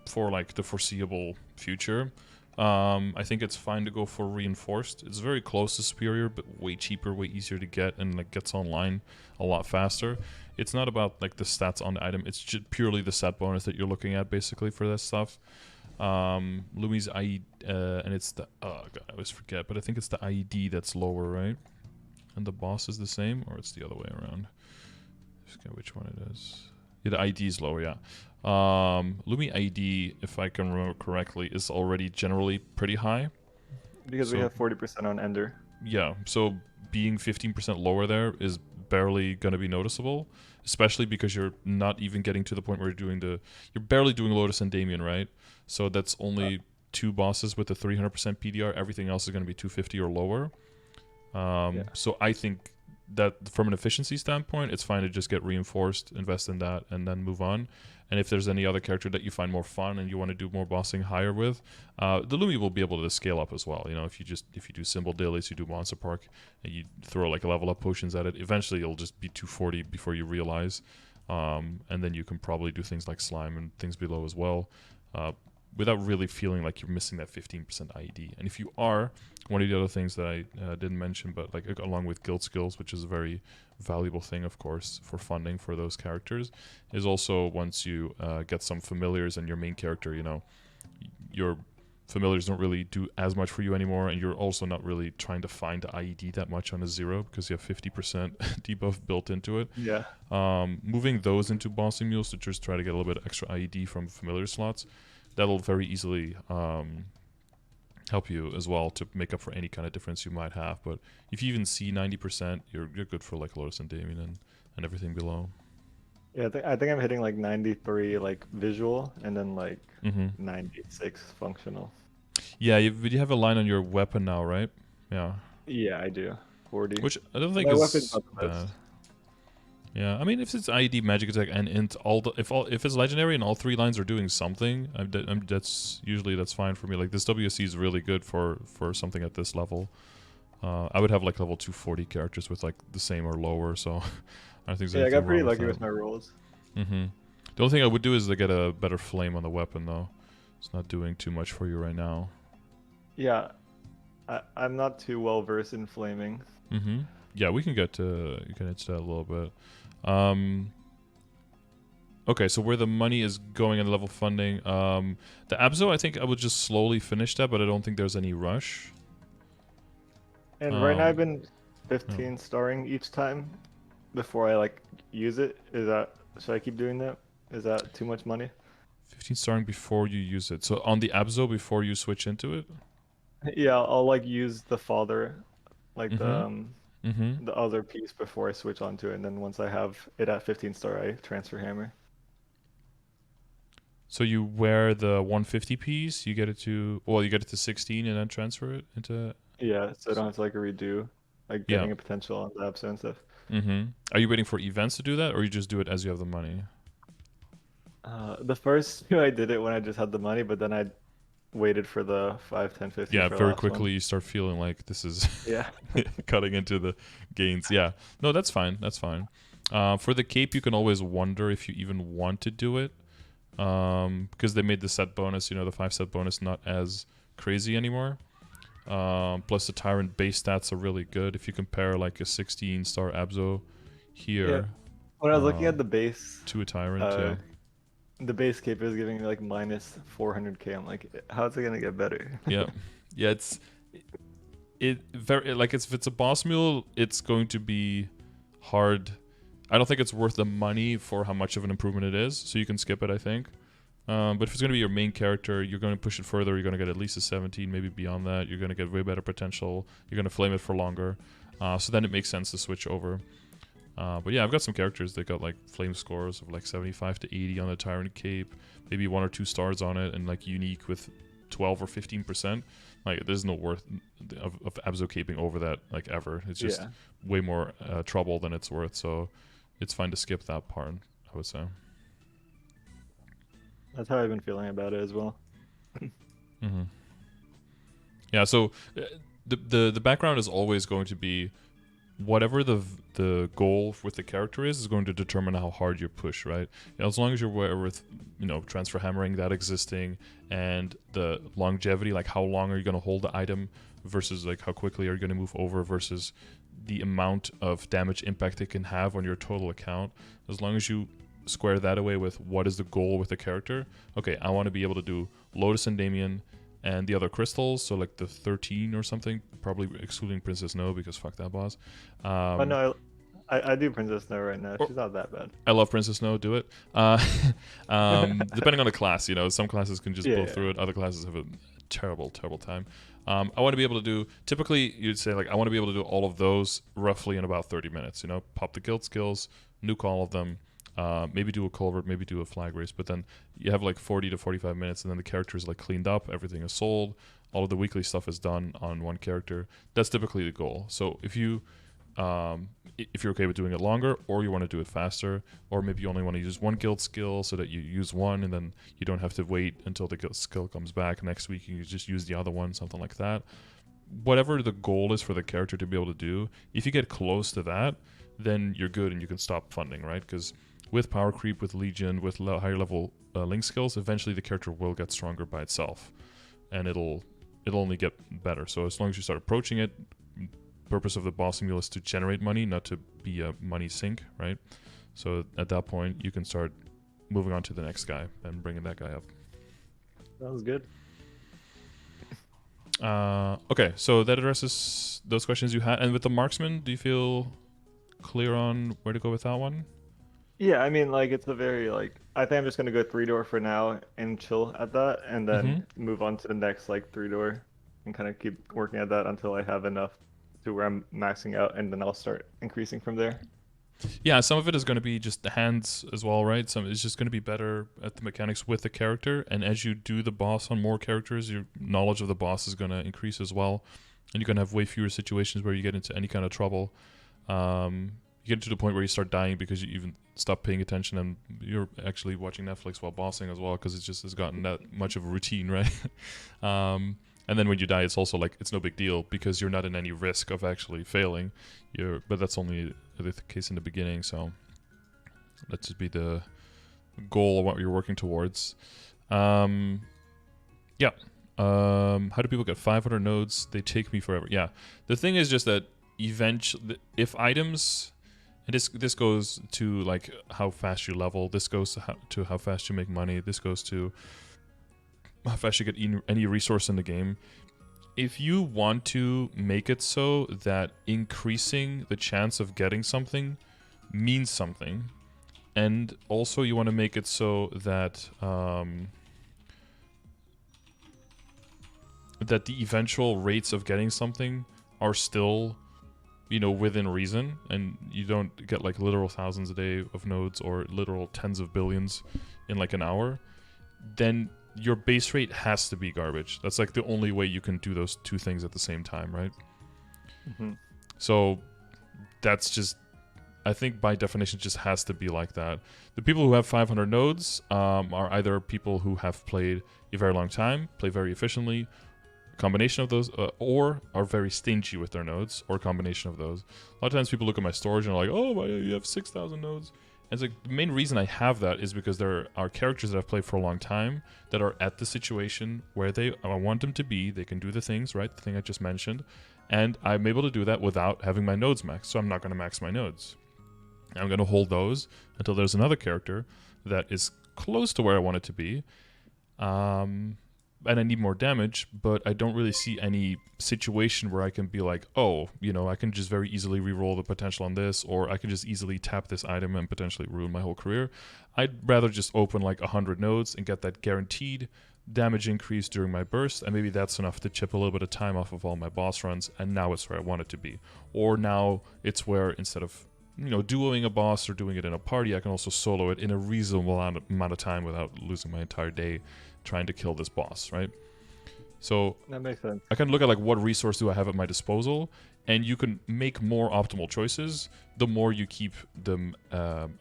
for like the foreseeable future, I think it's fine to go for reinforced. It's very close to superior, but way cheaper, way easier to get, and like gets online a lot faster. It's not about like the stats on the item; it's just purely the stat bonus that you're looking at, basically, for this stuff. Lumi's IE, and it's the God, I always forget, but I think it's the IED that's lower, right? And the boss is the same, or it's the other way around. I forget which one it is. Yeah, the ID is lower, yeah. Lumi ID, if I can remember correctly, is already generally pretty high. Because we So have 40% on Ender. yeah, so being 15% lower there is barely going to be noticeable, especially because you're not even getting to the point where you're barely doing Lotus and Damien, right? So that's Uh, only 2 bosses with a 300% PDR. Everything else is going to be 250 or lower. yeah. So I think that from an efficiency standpoint, it's fine to just get reinforced, invest in that, and then move on. And if there's any other character that you find more fun and you want to do more bossing higher with, the Lumi will be able to scale up as well. If you do symbol dailies, you do Monster Park, and you throw like level up potions at it, eventually it'll just be 240 before you realize. And then you can probably do things like slime and things below as well. Without really feeling like you're missing that 15% IED. And if you are, one of the other things that I didn't mention, but like along with guild skills, which is a very valuable thing, of course, for funding for those characters, is also once you get some familiars and your main character, your familiars don't really do as much for you anymore, and you're also not really trying to find the IED that much on a 0 because you have 50% debuff built into it. Yeah. Moving those into bossing mules to just try to get a little bit extra IED from familiar slots, that'll very easily help you as well to make up for any kind of difference you might have. But if you even see 90%, you're good for like Lotus and Damien and everything below. Yeah, I think I'm hitting like 93 like visual and then like Mm-hmm. 96 functional. Yeah, you have a line on your weapon now, right? Yeah. Yeah, I do. 40. Which I don't think My weapon's is not the bad. best. Yeah, I mean, if it's ID, magic attack, and int, if it's legendary and all 3 lines are doing something, that's fine for me. Like this WC is really good for something at this level. I would have like level 240 characters with like the same or lower, so I don't think there's Yeah, I anything got wrong pretty with lucky that. with my rolls. Mm-hmm. The only thing I would do is to get a better flame on the weapon, though. It's not doing too much for you right now. Yeah, I'm not too well versed in flaming. Mm-hmm. Yeah, we can get to that a little bit. Um, okay, so where the money is going in level funding, the Abzo, I think I would just slowly finish that, but I don't think there's any rush. And right now I've Um, been no. 15 starring each time before I like use it. Should I keep doing that? Is that too much money? 15 starting before you use it. So on the Abzo before you switch into it? Yeah, I'll like use the father, like Mm-hmm. Mm-hmm. the other piece before I switch onto it, and then once I have it at 15 star, I transfer hammer. So you wear the 150 piece, you get it to 16 and then transfer it into. Yeah, so I don't have to like redo. like Yeah. getting a potential on the Abso and stuff. Are you waiting for events to do that, or you just do it as you have the money? The first two I did it when I just had the money, but then I waited for the 5, 10, 15 Yeah, for the very last one. quickly you start feeling like this is Yeah. cutting into the gains. Yeah, no, that's fine. That's fine. For the cape, you can always wonder if you even want to do it, because they made the set bonus, the 5 set bonus, not as crazy anymore. Plus the Tyrant base stats are really good. If you compare like a 16-star Abzo Yeah. here When I was looking at the base, to a Tyrant, uh, yeah. the base cape is giving me like minus 400k. I'm like, how's it gonna get better? Yeah, yeah. It very like if it's a boss mule, it's going to be hard. I don't think it's worth the money for how much of an improvement it is, so you can skip it, I think. But if it's going to be your main character, you're going to push it further. You're going to get at least a 17, maybe beyond that. You're going to get way better potential. You're going to flame it for longer. So then it makes sense to switch over. But yeah, I've got some characters that got like flame scores of like 75 to 80 on the Tyrant Cape, maybe 1 or 2 stars on it, and like unique with 12 or 15%. Like there's no worth of Abzo caping over that like ever. It's just way more trouble than it's worth. So it's fine to skip that part, I would say. That's how I've been feeling about it as well. Yeah, so the background is always going to be whatever the goal with the character is going to determine how hard you push, right? As long as you're aware with transfer hammering that existing and the longevity, like how long are you going to hold the item versus like how quickly are you going to move over versus the amount of damage impact it can have on your total account. As long as you square that away with what is the goal with the character. Okay, I want to be able to do Lotus and Damien and the other crystals, so like the 13 or something, probably excluding Princess No because fuck that boss. Oh no, I do Princess No right now. She's not that bad. I love Princess No, do it. Depending on the class, some classes can just blow through it, other classes have a terrible time. I want to be able to do, typically you'd say like I want to be able to do all of those roughly in about 30 minutes, pop the guild skills, nuke all of them, maybe do a culvert, maybe do a flag race, but then you have like 40 to 45 minutes and then the character is like cleaned up, everything is sold, all of the weekly stuff is done on one character. That's typically the goal. So if you're okay with doing it longer, or you want to do it faster, or maybe you only want to use one guild skill so that you use one and then you don't have to wait until the guild skill comes back next week and you just use the other one, something like that. Whatever the goal is for the character to be able to do, if you get close to that, then you're good and you can stop funding, right? Because with power creep, with Legion, with higher level link skills, eventually the character will get stronger by itself, and it'll only get better. So as long as you start approaching it, purpose of the boss mule is to generate money, not to be a money sink, right? So at that point, you can start moving on to the next guy and bringing that guy up. That was good. Okay, so that addresses those questions you had. And with the marksman, do you feel clear on where to go with that one? Yeah, I mean, like, it's a very, like, I think I'm just going to go 3-door for now and chill at that, and then move on to the next, like, 3-door and kind of keep working at that until I have enough to where I'm maxing out, and then I'll start increasing from there. Yeah, some of it is going to be just the hands as well, right? Some is just going to be better at the mechanics with the character, and as you do the boss on more characters, your knowledge of the boss is going to increase as well, and you're going to have way fewer situations where you get into any kind of trouble. You get to the point where you start dying because you even stop paying attention and you're actually watching Netflix while bossing as well because it just has gotten that much of a routine, right? And then when you die, it's also like it's no big deal because you're not in any risk of actually failing. But that's only the case in the beginning, so let's just be the goal of what you're working towards. How do people get 500 nodes? They take me forever. Yeah, the thing is just that eventually, if items, and this goes to like how fast you level. This goes to how fast you make money. This goes to how fast you get any resource in the game. If you want to make it so that increasing the chance of getting something means something, and also you want to make it so that that the eventual rates of getting something are still within reason, and you don't get like literal thousands a day of nodes or literal tens of billions in like an hour, then your base rate has to be garbage. That's like the only way you can do those two things at the same time, right? So that's just, I think by definition, just has to be like that. The people who have 500 nodes are either people who have played a very long time, play very efficiently, combination of those, or are very stingy with their nodes, or a combination of those. A lot of times people look at my storage and are like, oh, you have 6,000 nodes. And it's like, the main reason I have that is because there are characters that I've played for a long time that are at the situation where I want them to be. They can do the things, right? The thing I just mentioned. And I'm able to do that without having my nodes maxed. So I'm not going to max my nodes. I'm going to hold those until there's another character that is close to where I want it to be. And I need more damage, but I don't really see any situation where I can be like, oh, I can just very easily reroll the potential on this, or I can just easily tap this item and potentially ruin my whole career. I'd rather just open like 100 nodes and get that guaranteed damage increase during my burst, and maybe that's enough to chip a little bit of time off of all my boss runs, and now it's where I want it to be. Or now it's where, instead of duoing a boss or doing it in a party, I can also solo it in a reasonable amount of time without losing my entire day trying to kill this boss, right? So that makes sense. I can look at like, what resource do I have at my disposal, and you can make more optimal choices the more you keep them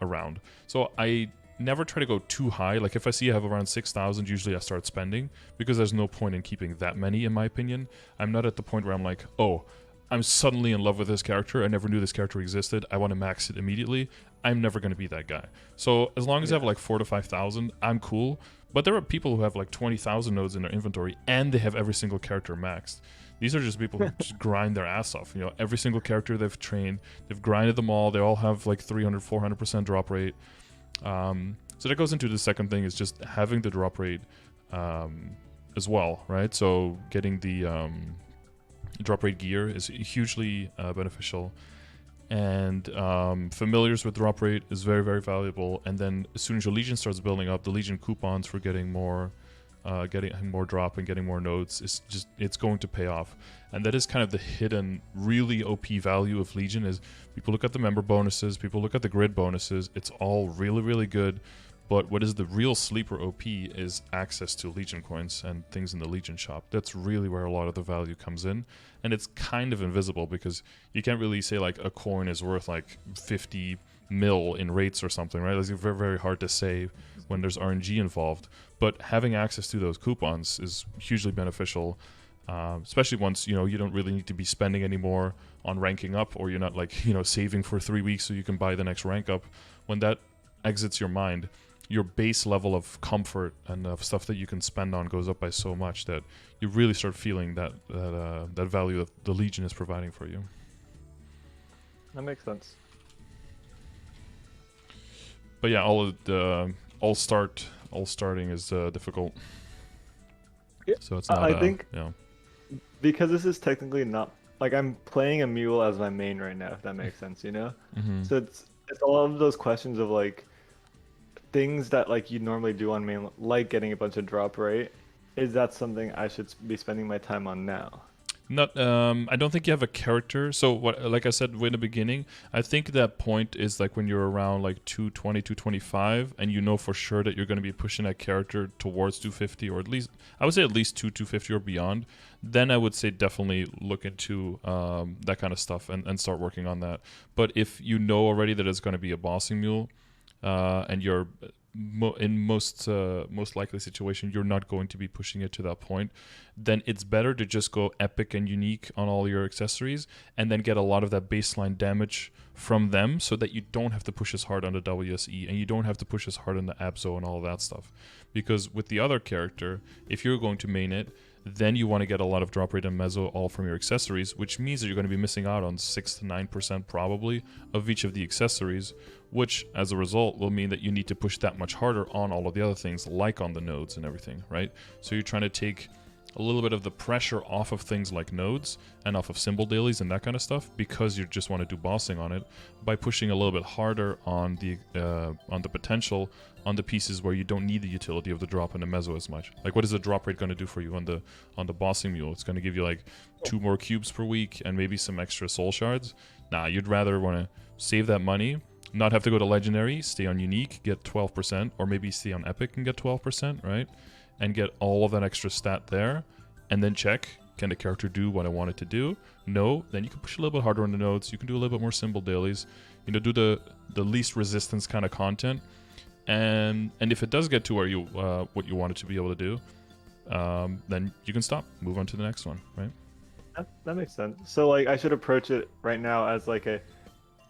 around. So I never try to go too high. Like if I see I have around 6,000, usually I start spending, because there's no point in keeping that many, in my opinion. I'm not at the point where I'm like, oh, I'm suddenly in love with this character. I never knew this character existed. I want to max it immediately. I'm never going to be that guy. So as long as I have like 4,000 to 5,000, I'm cool. But there are people who have like 20,000 nodes in their inventory and they have every single character maxed. These are just people who just grind their ass off. Every single character they've trained, they've grinded them all. They all have like 300, 400% drop rate. So that goes into the second thing, is just having the drop rate as well, right? So getting the drop rate gear is hugely beneficial. And familiars with drop rate is very, very valuable. And then as soon as your Legion starts building up, the Legion coupons for getting more drop and getting more nodes, it's going to pay off. And that is kind of the hidden, really OP value of Legion. Is people look at the member bonuses, people look at the grid bonuses, it's all really, really good. But what is the real sleeper OP is access to Legion coins and things in the Legion shop. That's really where a lot of the value comes in. And it's kind of invisible, because you can't really say like a coin is worth like 50 mil in rates or something, right? It's very, very hard to say when there's RNG involved. But having access to those coupons is hugely beneficial, especially once, you don't really need to be spending anymore on ranking up, or you're not like, saving for 3 weeks so you can buy the next rank up. When that exits your mind, your base level of comfort and of stuff that you can spend on goes up by so much that you really start feeling that value that the Legion is providing for you. That makes sense. But yeah, all starting is difficult. Yeah, so it's not. I think because this is technically not like I'm playing a Mule as my main right now, if that makes sense, Mm-hmm. So it's a lot of those questions of like things that like you normally do on main, like getting a bunch of drop rate. Is that something I should be spending my time on now? Not, I don't think you have a character. So what, like I said in the beginning, I think that point is like when you're around like 220, 225, and you know for sure that you're going to be pushing that character towards 250, or at least, I would say at least 250 or beyond. Then I would say definitely look into that kind of stuff and start working on that. But if you know already that it's going to be a bossing mule, and you're in most likely situation, you're not going to be pushing it to that point, then it's better to just go epic and unique on all your accessories and then get a lot of that baseline damage from them, so that you don't have to push as hard on the WSE and you don't have to push as hard on the Abso and all of that stuff. Because with the other character, if you're going to main it, then you want to get a lot of drop rate and mezzo all from your accessories, which means that you're going to be missing out on 6 to 9% probably of each of the accessories, which as a result will mean that you need to push that much harder on all of the other things, like on the nodes and everything, right? So you're trying to take a little bit of the pressure off of things like nodes and off of symbol dailies and that kind of stuff, because you just want to do bossing on it, by pushing a little bit harder on the potential on the pieces where you don't need the utility of the drop and the mezzo as much. Like, what is the drop rate going to do for you on the bossing mule? It's going to give you like 2 more cubes per week and maybe some extra soul shards. Nah, you'd rather want to save that money, not have to go to legendary, stay on unique, get 12%, or maybe stay on epic and get 12%, right? And get all of that extra stat there, and then check can the character do what I want it to do? No. Then you can push a little bit harder on the nodes. You can do a little bit more simple dailies. You know, do the least resistance kind of content. And if it does get to where you what you want it to be able to do, then you can stop, move on to the next one, right? That makes sense. So like I should approach it right now as like a,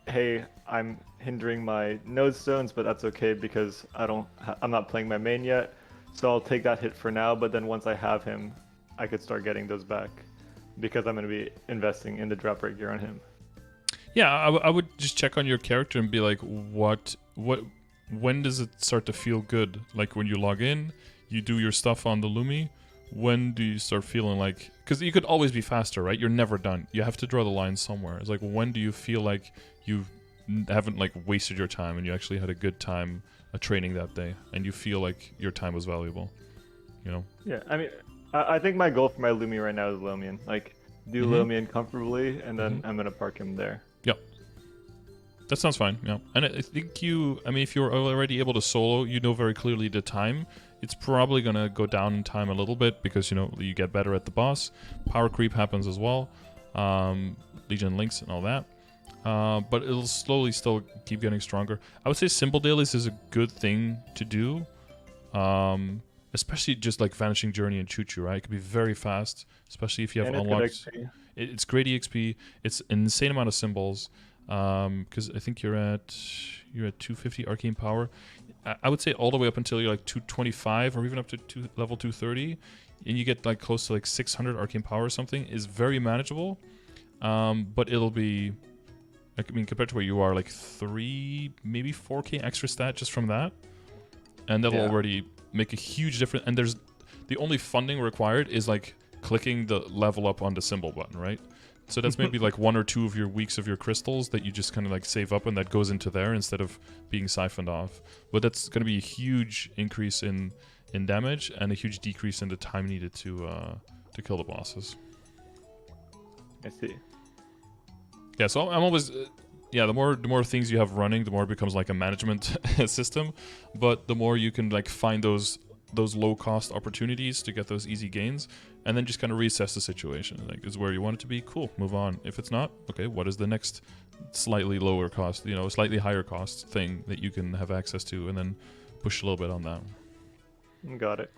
hey, I'm hindering my node stones, but that's okay because I'm not playing my main yet, so I'll take that hit for now. But then once I have him, I could start getting those back because I'm going to be investing in the drop rate gear on him. Yeah, I would just check on your character and be like, when does it start to feel good? Like when you log in, you do your stuff on the Lumi. When do you start feeling like... Because you could always be faster, right? You're never done. You have to draw the line somewhere. It's like, when do you feel like you haven't like wasted your time and you actually had a good time training that day and you feel like your time was valuable, you know? Yeah, I mean, I think my goal for my Lumi right now is Lomian. Like, do Lomian comfortably, and then I'm going to park him there. Yep. That sounds fine, yeah. And I think if you're already able to solo, you know very clearly the time. It's probably going to go down in time a little bit because, you know, you get better at the boss. Power creep happens as well. Legion links and all that. But it'll slowly still keep getting stronger. I would say simple dailies is a good thing to do. Especially just like Vanishing Journey and Choo-Choo, right? It can be very fast, especially if you have unlocked... It's great EXP. It's an insane amount of symbols. Because I think you're at 250 arcane power. I would say all the way up until you're like 225 or even up to level 230, and you get like close to like 600 arcane power or something, is very manageable. But it'll be, like, I mean, compared to where you are, like 3, maybe 4k extra stat just from that, and that'll already make a huge difference. And there's the only funding required is like clicking the level up on the symbol button, right? So that's maybe like 1 or 2 of your weeks of your crystals that you just kind of like save up, and that goes into there instead of being siphoned off. But that's going to be a huge increase in damage and a huge decrease in the time needed to kill the bosses. I see. Yeah, so I'm always... the more things you have running, the more it becomes like a management system. But the more you can like find those low-cost opportunities to get those easy gains, and then just kind of reassess the situation. Like, is where you want it to be? Cool, move on. If it's not, okay, what is the next slightly lower cost, slightly higher cost thing that you can have access to, and then push a little bit on that. Got it.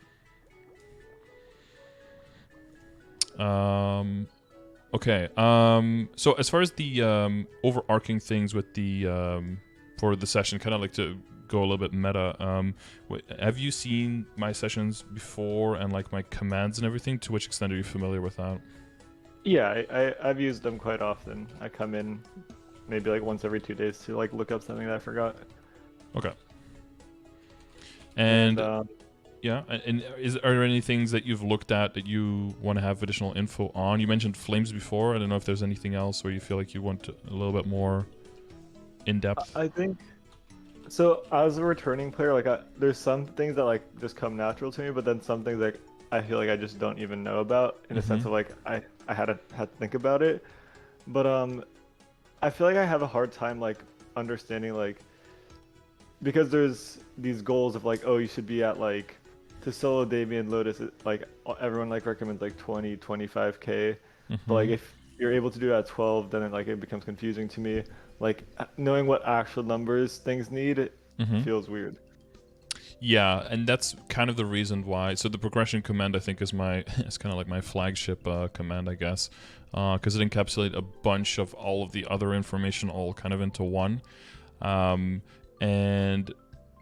Okay. So as far as the overarching things with the for the session, kind of like to go a little bit meta. Have you seen my sessions before and like my commands and everything? To which extent are you familiar with that? Yeah, I've used them quite often. I come in maybe like once every 2 days to like look up something that I forgot. Okay. And are there any things that you've looked at that you want to have additional info on? You mentioned flames before. I don't know if there's anything else where you feel like you want a little bit more in depth. I think so. As a returning player, like there's some things that like just come natural to me, but then some things like I feel like I just don't even know about in a sense of like I had to think about it. But I feel like I have a hard time like understanding like, because there's these goals of like, oh, you should be at like, to solo Damien Lotus, like everyone like recommends like 25k, but like if you're able to do it at 12, then it becomes confusing to me. Like knowing what actual numbers things need feels weird. Yeah, and that's kind of the reason why. So the progression command, I think, is it's kind of like my flagship command, I guess, because it encapsulates a bunch of all of the other information all kind of into one. And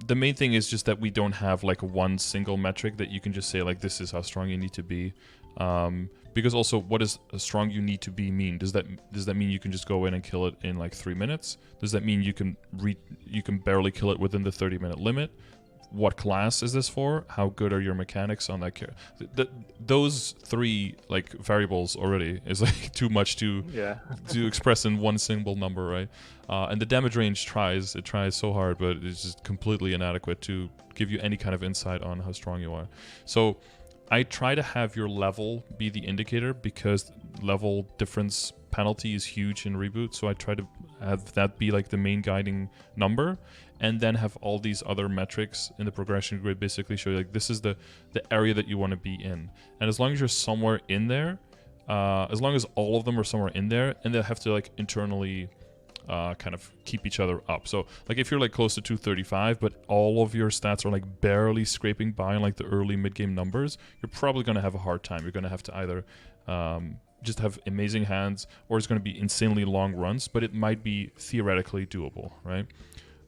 the main thing is just that we don't have like one single metric that you can just say like, this is how strong you need to be. Because also, what does a strong you need to be mean? Does that mean you can just go in and kill it in like 3 minutes? Does that mean you can barely kill it within the 30-minute limit? What class is this for? How good are your mechanics on that character? Those 3 like variables already is like too much to express in one single number, right? And the damage range tries so hard, but it's just completely inadequate to give you any kind of insight on how strong you are. So I try to have your level be the indicator, because level difference penalty is huge in Reboot. So I try to have that be like the main guiding number, and then have all these other metrics in the progression grid basically show you like, this is the area that you want to be in. And as long as you're somewhere in there, as long as all of them are somewhere in there, and they have to like internally kind of keep each other up. So like if you're like close to 235, but all of your stats are like barely scraping by in like the early mid-game numbers, you're probably going to have a hard time. You're going to have to either just have amazing hands, or it's going to be insanely long runs, but it might be theoretically doable, right?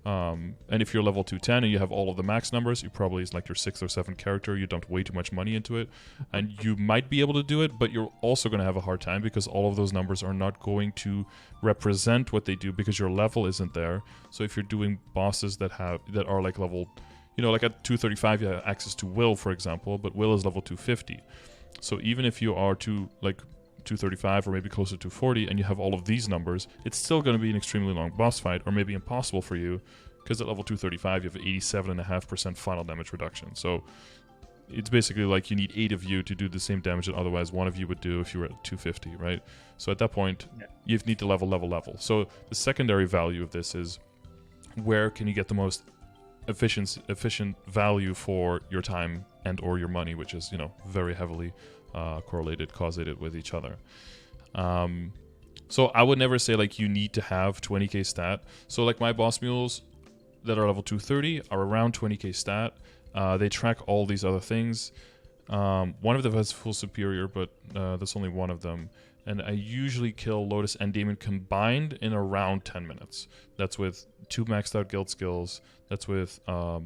And if you're level 210 and you have all of the max numbers, you probably is like your 6th or 7th character, you dumped way too much money into it, and you might be able to do it, but you're also going to have a hard time because all of those numbers are not going to represent what they do because your level isn't there. So if you're doing bosses that are like level, you know, like at 235 you have access to Will, for example, but Will is level 250. So even if you are to like 235 or maybe closer to 240 and you have all of these numbers, it's still going to be an extremely long boss fight, or maybe impossible for you, because at level 235 you have 87.5% final damage reduction. So it's basically like you need 8 of you to do the same damage that otherwise 1 of you would do if you were at 250, right? So at that point, you need to level. So the secondary value of this is, where can you get the most efficient value for your time and or your money, which is, you know, very heavily causated with each other. So I would never say like you need to have 20k stat. So like my boss mules that are level 230 are around 20k stat. They track all these other things. One of them has full superior, but that's only one of them. And I usually kill Lotus and Daemon combined in around 10 minutes. That's with 2 maxed out guild skills. That's with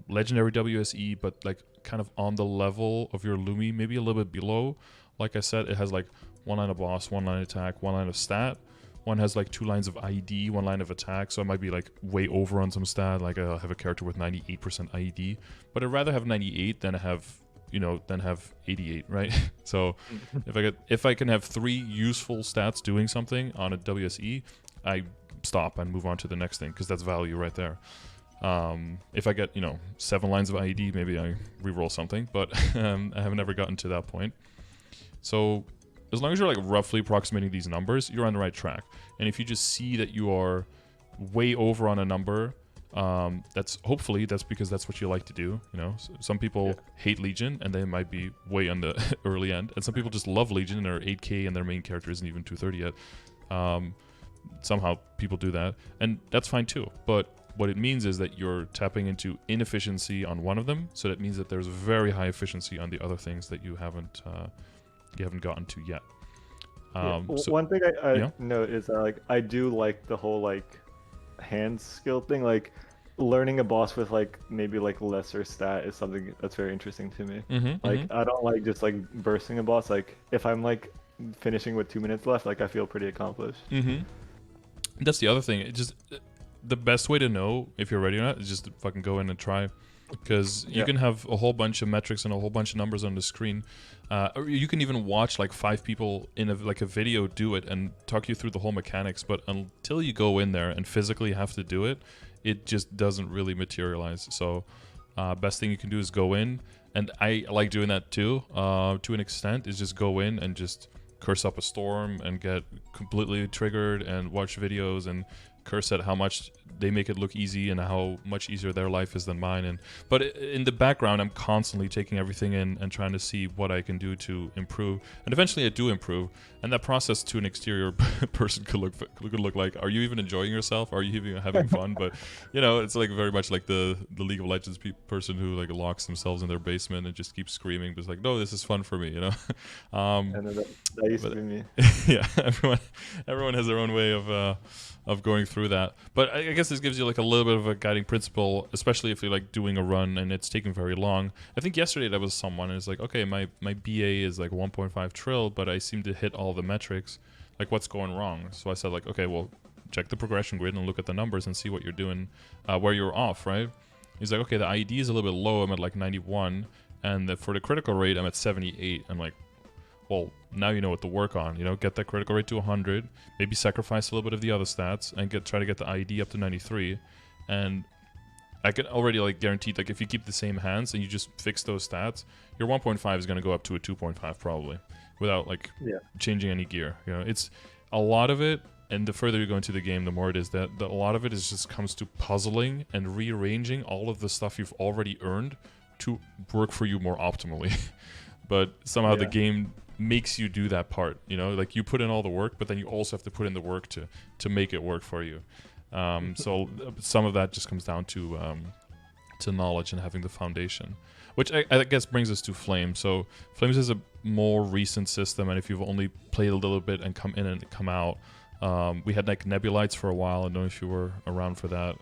legendary WSE, but like kind of on the level of your Lumi, maybe a little bit below. Like I said, it has like 1 line of boss, 1 line of attack, 1 line of stat. One has like 2 lines of ID, 1 line of attack, so I might be like way over on some stat. Like I'll have a character with 98% ID, but I'd rather have 98 than have 88, right? So if I can have 3 useful stats doing something on a WSE, I stop and move on to the next thing, because that's value right there. If I get 7 lines of ID, maybe I reroll something, but I haven't ever gotten to that point. So as long as you're like roughly approximating these numbers, you're on the right track. And if you just see that you are way over on a number, that's because that's what you like to do. Some people hate Legion and they might be way on the early end, and some people just love Legion and are 8k and their main character isn't even 230 yet. Somehow people do that, and that's fine too. But what it means is that you're tapping into inefficiency on one of them, so that means that there's very high efficiency on the other things that you haven't gotten to yet. One thing I know is that I do like the whole hand skill thing. Like learning a boss with maybe lesser stat is something that's very interesting to me. I don't like just bursting a boss. Like if I'm finishing with 2 minutes left, I feel pretty accomplished. That's the other thing. It just the best way to know if you're ready or not is just to fucking go in and try. Because you can have a whole bunch of metrics and a whole bunch of numbers on the screen. Or you can even watch 5 people in a video do it and talk you through the whole mechanics. But until you go in there and physically have to do it, it just doesn't really materialize. So best thing you can do is go in. And I like doing that too, to an extent, is just go in and just curse up a storm and get completely triggered and watch videos and curse at how much they make it look easy and how much easier their life is than mine. But in the background, I'm constantly taking everything in and trying to see what I can do to improve. And eventually I do improve. And that process to an exterior person could look like, are you even enjoying yourself? Are you even having fun? But, it's very much like the League of Legends person who locks themselves in their basement and just keeps screaming. But it's like, no, this is fun for me, And that used to be me. Yeah, everyone has their own way of going through that. But I guess this gives you a little bit of a guiding principle, especially if you're doing a run and it's taking very long. I think yesterday there was someone, and it's okay, my BA is 1.5 trill, but I seem to hit all the metrics. What's going wrong? So I said okay, well, check the progression grid and look at the numbers and see what you're doing, where you're off, right? He's okay, the ID is a little bit low, I'm at 91, and for the critical rate I'm at 78. I'm well, now you know what to work on. Get that critical rate to 100, maybe sacrifice a little bit of the other stats, and try to get the ID up to 93. And I can already guarantee if you keep the same hands and you just fix those stats, your 1.5 is going to go up to a 2.5 probably, without changing any gear. It's a lot of it, and the further you go into the game, the more it is that a lot of it is just comes to puzzling and rearranging all of the stuff you've already earned to work for you more optimally. But somehow the game makes you do that part. You know, like you put in all the work, but then you also have to put in the work to make it work for you. So some of that just comes down to knowledge and having the foundation, which I guess brings us to Flames. So Flames is a more recent system, and if you've only played a little bit and come in and come out, we had like Nebulites for a while. I don't know if you were around for that.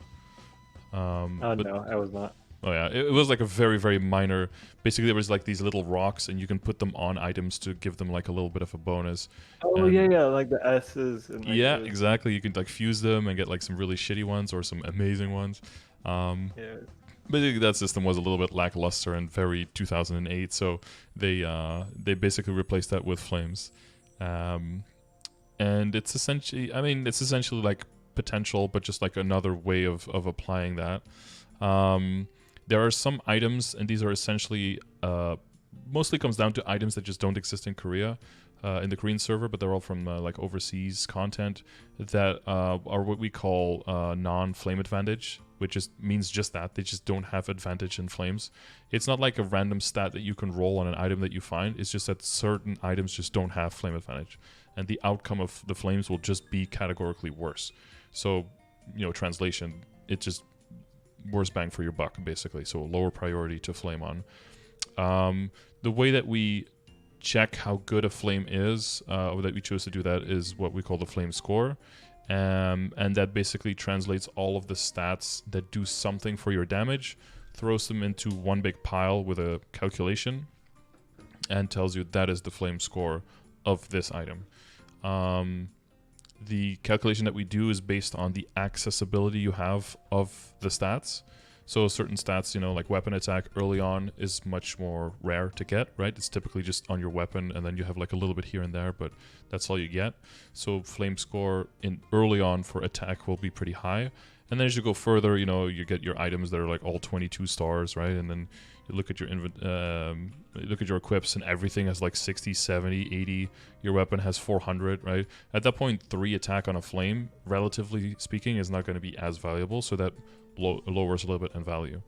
No, I was not. Oh yeah, it was like a very, very minor. Basically, there was like these little rocks, and you can put them on items to give them like a little bit of a bonus. Oh And yeah, like the S's and like yeah, those. exactly. You can like fuse them and get like some really shitty ones or some amazing ones. Yeah. Basically, that system was a little bit lackluster and very 2008. So they basically replaced that with Flames, and it's essentially, I mean, it's essentially like potential, but just like another way of applying that. There are some items, and these are essentially mostly comes down to items that just don't exist in Korea, in the Korean server, but they're all from like overseas content that are what we call non-flame advantage, which just means just that they just don't have advantage in flames. It's not like a random stat that you can roll on an item that you find. It's just that certain items just don't have flame advantage, and the outcome of the flames will just be categorically worse. So, you know, translation, it's just worse bang for your buck, basically. So lower priority to flame on. The way that we check how good a flame is, or that we chose to do that, is what we call the flame score. And that basically translates all of the stats that do something for your damage, throws them into one big pile with a calculation, and tells you that is the flame score of this item. The calculation that we do is based on the accessibility you have of the stats. So certain stats, you know, like weapon attack early on is much more rare to get, right? It's typically just on your weapon, and then you have like a little bit here and there, but that's all you get. So flame score in early on for attack will be pretty high. And then as you go further, you know, you get your items that are like all 22 stars, right? And then you look at your look at your equips, and everything has like 60, 70, 80. Your weapon has 400, right? At that point, 3 attack on a flame, relatively speaking, is not going to be as valuable, so that lowers a little bit in value.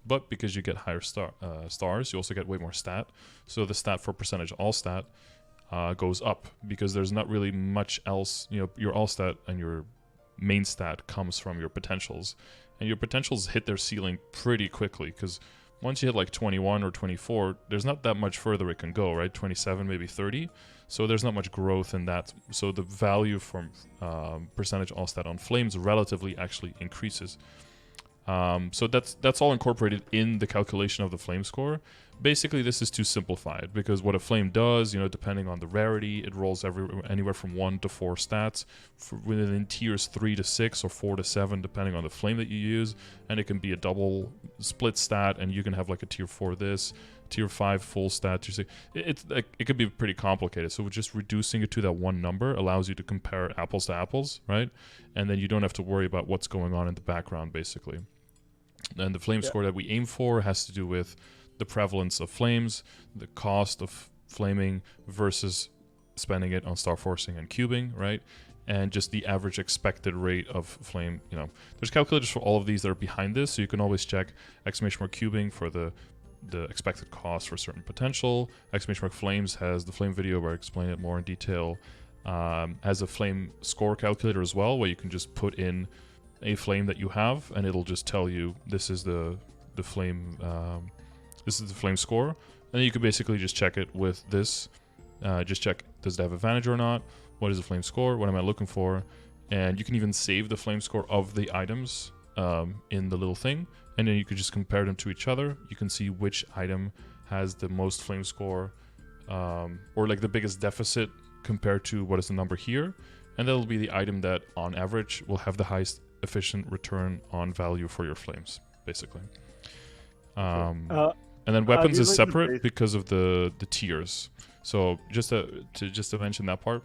But because you get higher stars, you also get way more stat. So the stat for percentage all stat goes up, because there's not really much else. You know, your all stat and your main stat comes from your potentials, and your potentials hit their ceiling pretty quickly, because once you hit like 21 or 24, there's not that much further it can go, right? 27, maybe 30. So there's not much growth in that. So the value from percentage all stat on flames relatively actually increases. So that's all incorporated in the calculation of the flame score. Basically, this is to simplify it, because what a flame does, you know, depending on the rarity, it rolls anywhere from 1 to 4 stats within tiers 3 to 6 or 4 to 7, depending on the flame that you use. And it can be a double split stat, and you can have like a tier 4 this, tier 5 full stat, tier 6. It could be pretty complicated. So just reducing it to that one number allows you to compare apples to apples, right? And then you don't have to worry about what's going on in the background, basically. And the flame score that we aim for has to do with the prevalence of flames, the cost of flaming versus spending it on star forcing and cubing, right? And just the average expected rate of flame. You know, there's calculators for all of these that are behind this, so you can always check exclamation mark cubing for the expected cost for certain potential. Exclamation mark flames has the flame video where I explain it more in detail. Has a flame score calculator as well, where you can just put in a flame that you have, and it'll just tell you this is the flame. This is the flame score, and then you can basically just check it with this. Just check, does it have advantage or not? What is the flame score? What am I looking for? And you can even save the flame score of the items in the little thing, and then you could just compare them to each other. You can see which item has the most flame score, or like the biggest deficit compared to what is the number here, and that'll be the item that on average will have the highest efficient return on value for your flames, basically. And then weapons is separate because of the tiers. So just to mention that part.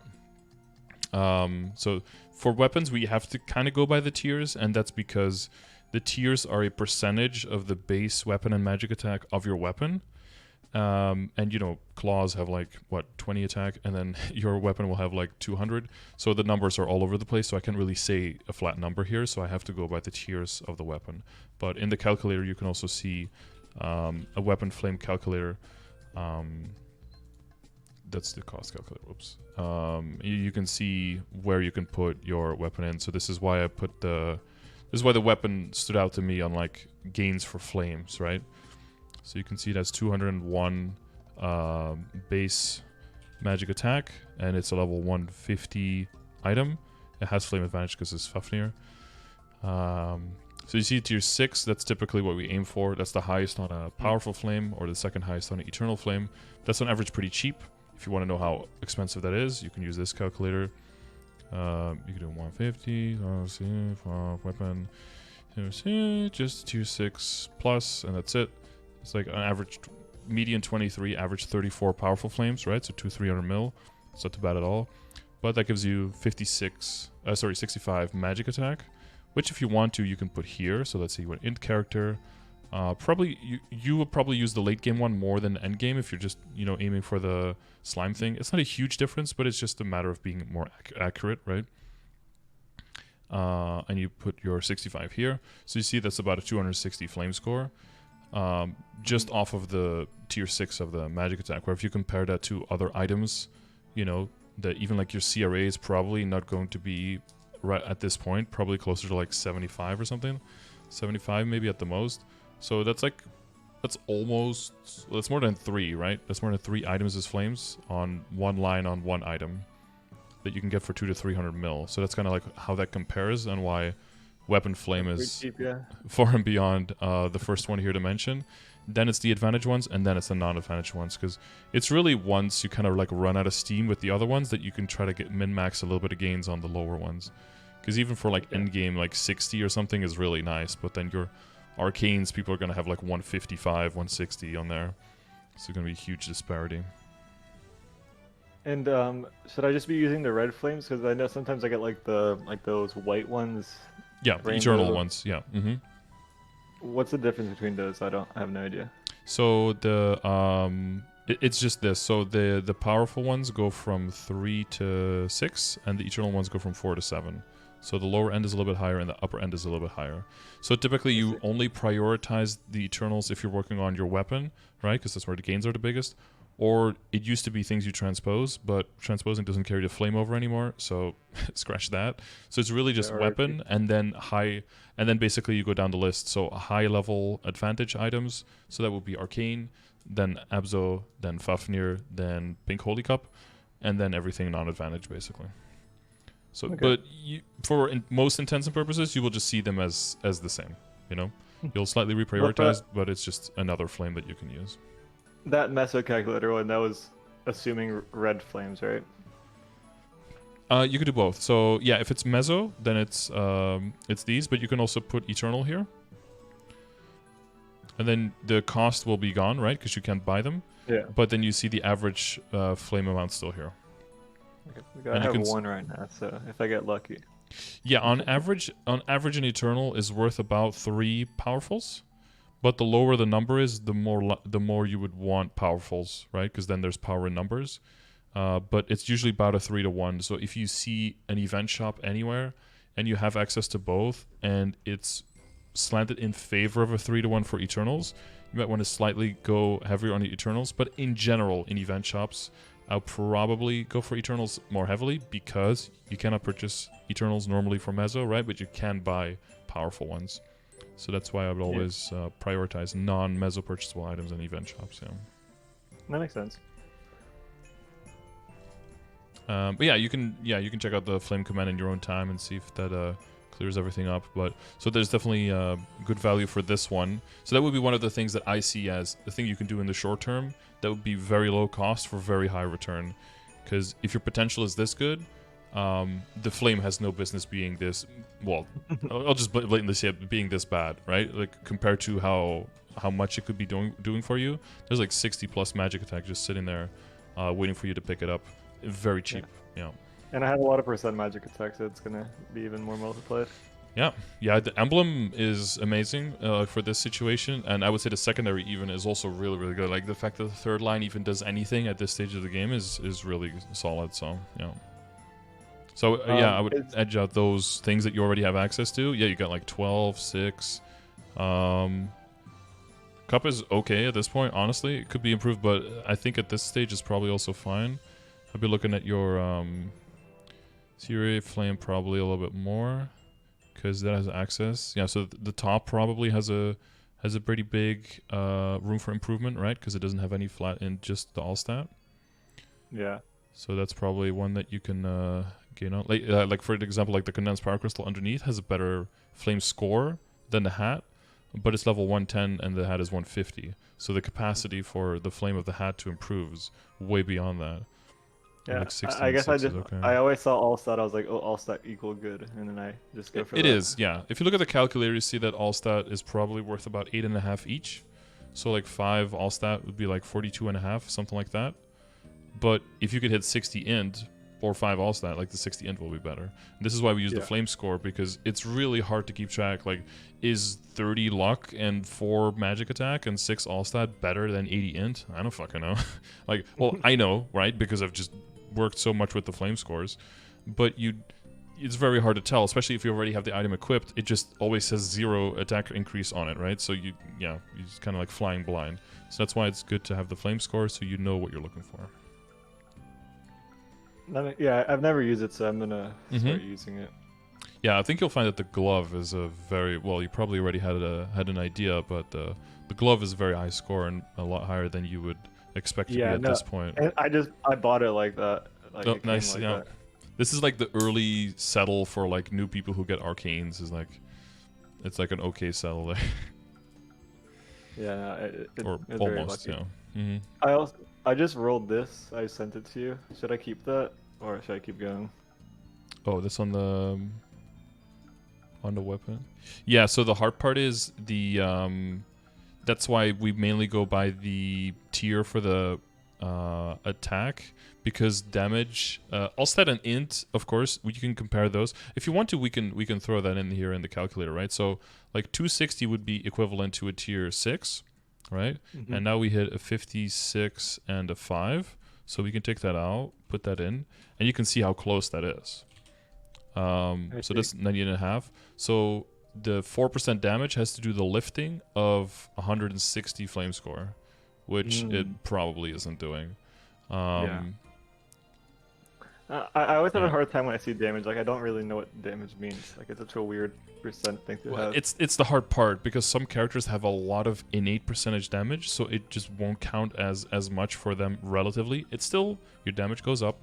So for weapons, we have to kind of go by the tiers, and that's because the tiers are a percentage of the base weapon and magic attack of your weapon. And you know, claws have like 20 attack, and then your weapon will have like 200. So the numbers are all over the place, so I can't really say a flat number here, so I have to go by the tiers of the weapon. But in the calculator, you can also see a weapon flame calculator that's the cost calculator. Whoops. You can see where you can put your weapon in. So this is why I put the. This is why the weapon stood out to me on like gains for flames, right? So you can see it has 201 base magic attack, and it's a level 150 item. It has flame advantage because it's Fafnir. So you see tier 6, that's typically what we aim for. That's the highest on a powerful flame, or the second highest on an eternal flame. That's on average pretty cheap. If you want to know how expensive that is, you can use this calculator. You can do 150, weapon, just tier 6 plus, and that's it. It's like an average, median 23, average 34 powerful flames, right? So 300 mil. It's not too bad at all. But that gives you 65 magic attack, which if you want to, you can put here. So let's say you want int character. Probably you will probably use the late game one more than end game if you're just aiming for the slime thing. It's not a huge difference, but it's just a matter of being more accurate, right? And you put your 65 here, so you see that's about a 260 flame score, just off of the tier 6 of the magic attack. Where if you compare that to other items, that even like your CRA is probably not going to be right at this point, probably closer to like 75 or something, 75 maybe at the most. So that's more than 3, right? That's more than 3 items as flames on one line on one item that you can get for 200 to 300 mil. So that's kind of like how that compares and why weapon flame is cheap, yeah. far and beyond the first one here to mention. Then it's the advantage ones, and then it's the non-advantage ones, because it's really once you kind of like run out of steam with the other ones that you can try to get min-max a little bit of gains on the lower ones. Because even for like end game, like 60 or something is really nice, but then your arcanes, people are going to have like 155, 160 on there. So it's going to be a huge disparity. And should I just be using the red flames? Because I know sometimes I get like those white ones. Yeah, the eternal ones. Yeah. Mm-hmm. What's the difference between those? I have no idea. So the it's just this. So the powerful ones go from 3 to 6, and the eternal ones go from 4 to 7. So the lower end is a little bit higher, and the upper end is a little bit higher. So typically you only prioritize the eternals if you're working on your weapon, right? Because that's where the gains are the biggest. Or it used to be things you transpose, but transposing doesn't carry the flame over anymore, so scratch that. So it's really just weapon, and then high, and then basically you go down the list. So high level advantage items, so that would be Arcane, then Abzo, then Fafnir, then Pink Holy Cup, and then everything non-advantage basically. So, but for most intents and purposes, you will just see them as the same. You'll slightly reprioritize, but it's just another flame that you can use. That meso calculator one, that was assuming red flames, right? You could do both. So yeah, if it's meso, then it's these, but you can also put eternal here, and then the cost will be gone, right? Because you can't buy them. Yeah. But then you see the average flame amount still here. Okay. I have one right now, so if I get lucky. Yeah, on average, an eternal is worth about 3 powerfuls. But the lower the number is, the more you would want powerfuls, right? Because then there's power in numbers. But it's usually about a 3 to 1. So if you see an event shop anywhere and you have access to both, and it's slanted in favor of a 3 to 1 for Eternals, you might want to slightly go heavier on the Eternals. But in general, in event shops, I'll probably go for Eternals more heavily, because you cannot purchase Eternals normally for Meso, right? But you can buy powerful ones. So that's why I would always prioritize non-meso purchasable items in event shops. Yeah, that makes sense. But yeah, you can check out the flame command in your own time and see if that clears everything up. But so there's definitely good value for this one. So that would be one of the things that I see as the thing you can do in the short term. That would be very low cost for very high return. Because if your potential is this good, the flame has no business being this. Well, I'll just blatantly say it, being this bad, right? Like compared to how much it could be doing for you. There's like 60 plus magic attack just sitting there, waiting for you to pick it up. Very cheap, yeah. And I have a lot of percent magic attack, so it's gonna be even more multiplied. Yeah. The emblem is amazing for this situation, and I would say the secondary even is also really, really good. Like the fact that the third line even does anything at this stage of the game is really solid. So yeah. So I would edge out those things that you already have access to. Yeah, you got like 12, 6. Cup is okay at this point, honestly. It could be improved, but I think at this stage it's probably also fine. I'll be looking at your Serie Flame probably a little bit more, because that has access. Yeah, so the top probably has a pretty big room for improvement, right? Because it doesn't have any flat in just the all stat. Yeah. So that's probably one that you can gain on. Like for example, like the condensed power crystal underneath has a better flame score than the hat, but it's level 110 and the hat is 150. So the capacity for the flame of the hat to improve is way beyond that. Yeah, Like 16, I guess 6 is I always saw all stat. I was like, oh, all stat equal good, and then I just go for It that. is, yeah. If you look at the calculator, you see that all stat is probably worth about 8.5 each. So like 5 all stat would be like 42.5, something like that. But if you could hit 60 int or 5 all stat, like the 60 int will be better. And this is why we use the flame score, because it's really hard to keep track. Like, is 30 luck and 4 magic attack and 6 all stat better than 80 int? I don't fucking know. Like, well, I know, right? Because I've just worked so much with the flame scores. But it's very hard to tell, especially if you already have the item equipped. It just always says 0 attack increase on it, right? So you're just kind of like flying blind. So that's why it's good to have the flame score, so you know what you're looking for. Yeah, I've never used it, so I'm gonna start using it. Yeah, I think you'll find that the glove is a very well. You probably already had an idea, but the glove is a very high score and a lot higher than you would expect to be at this point. And I bought it like that. Like, oh, nice. Like that. This is like the early settle for like new people who get arcanes. Is like, it's like an okay settle there. Yeah, or almost. Yeah. I just rolled this. I sent it to you. Should I keep that or should I keep going? Oh, this on the weapon. Yeah. So the hard part is the that's why we mainly go by the tier for the attack, because damage all stat and int, of course you can compare those if you want to. We can throw that in here in the calculator, right? So like 260 would be equivalent to a tier 6, right? And now we hit a 56 and a 5, so we can take that out, put that in, and you can see how close that is. So that's 90.5. So the 4% damage has to do the lifting of 160 flame score, which it probably isn't doing. I always have a hard time when I see damage. Like, I don't really know what damage means. Like, it's such a weird percent thing to have. It's the hard part, because some characters have a lot of innate percentage damage, so it just won't count as much for them relatively. It's still, your damage goes up.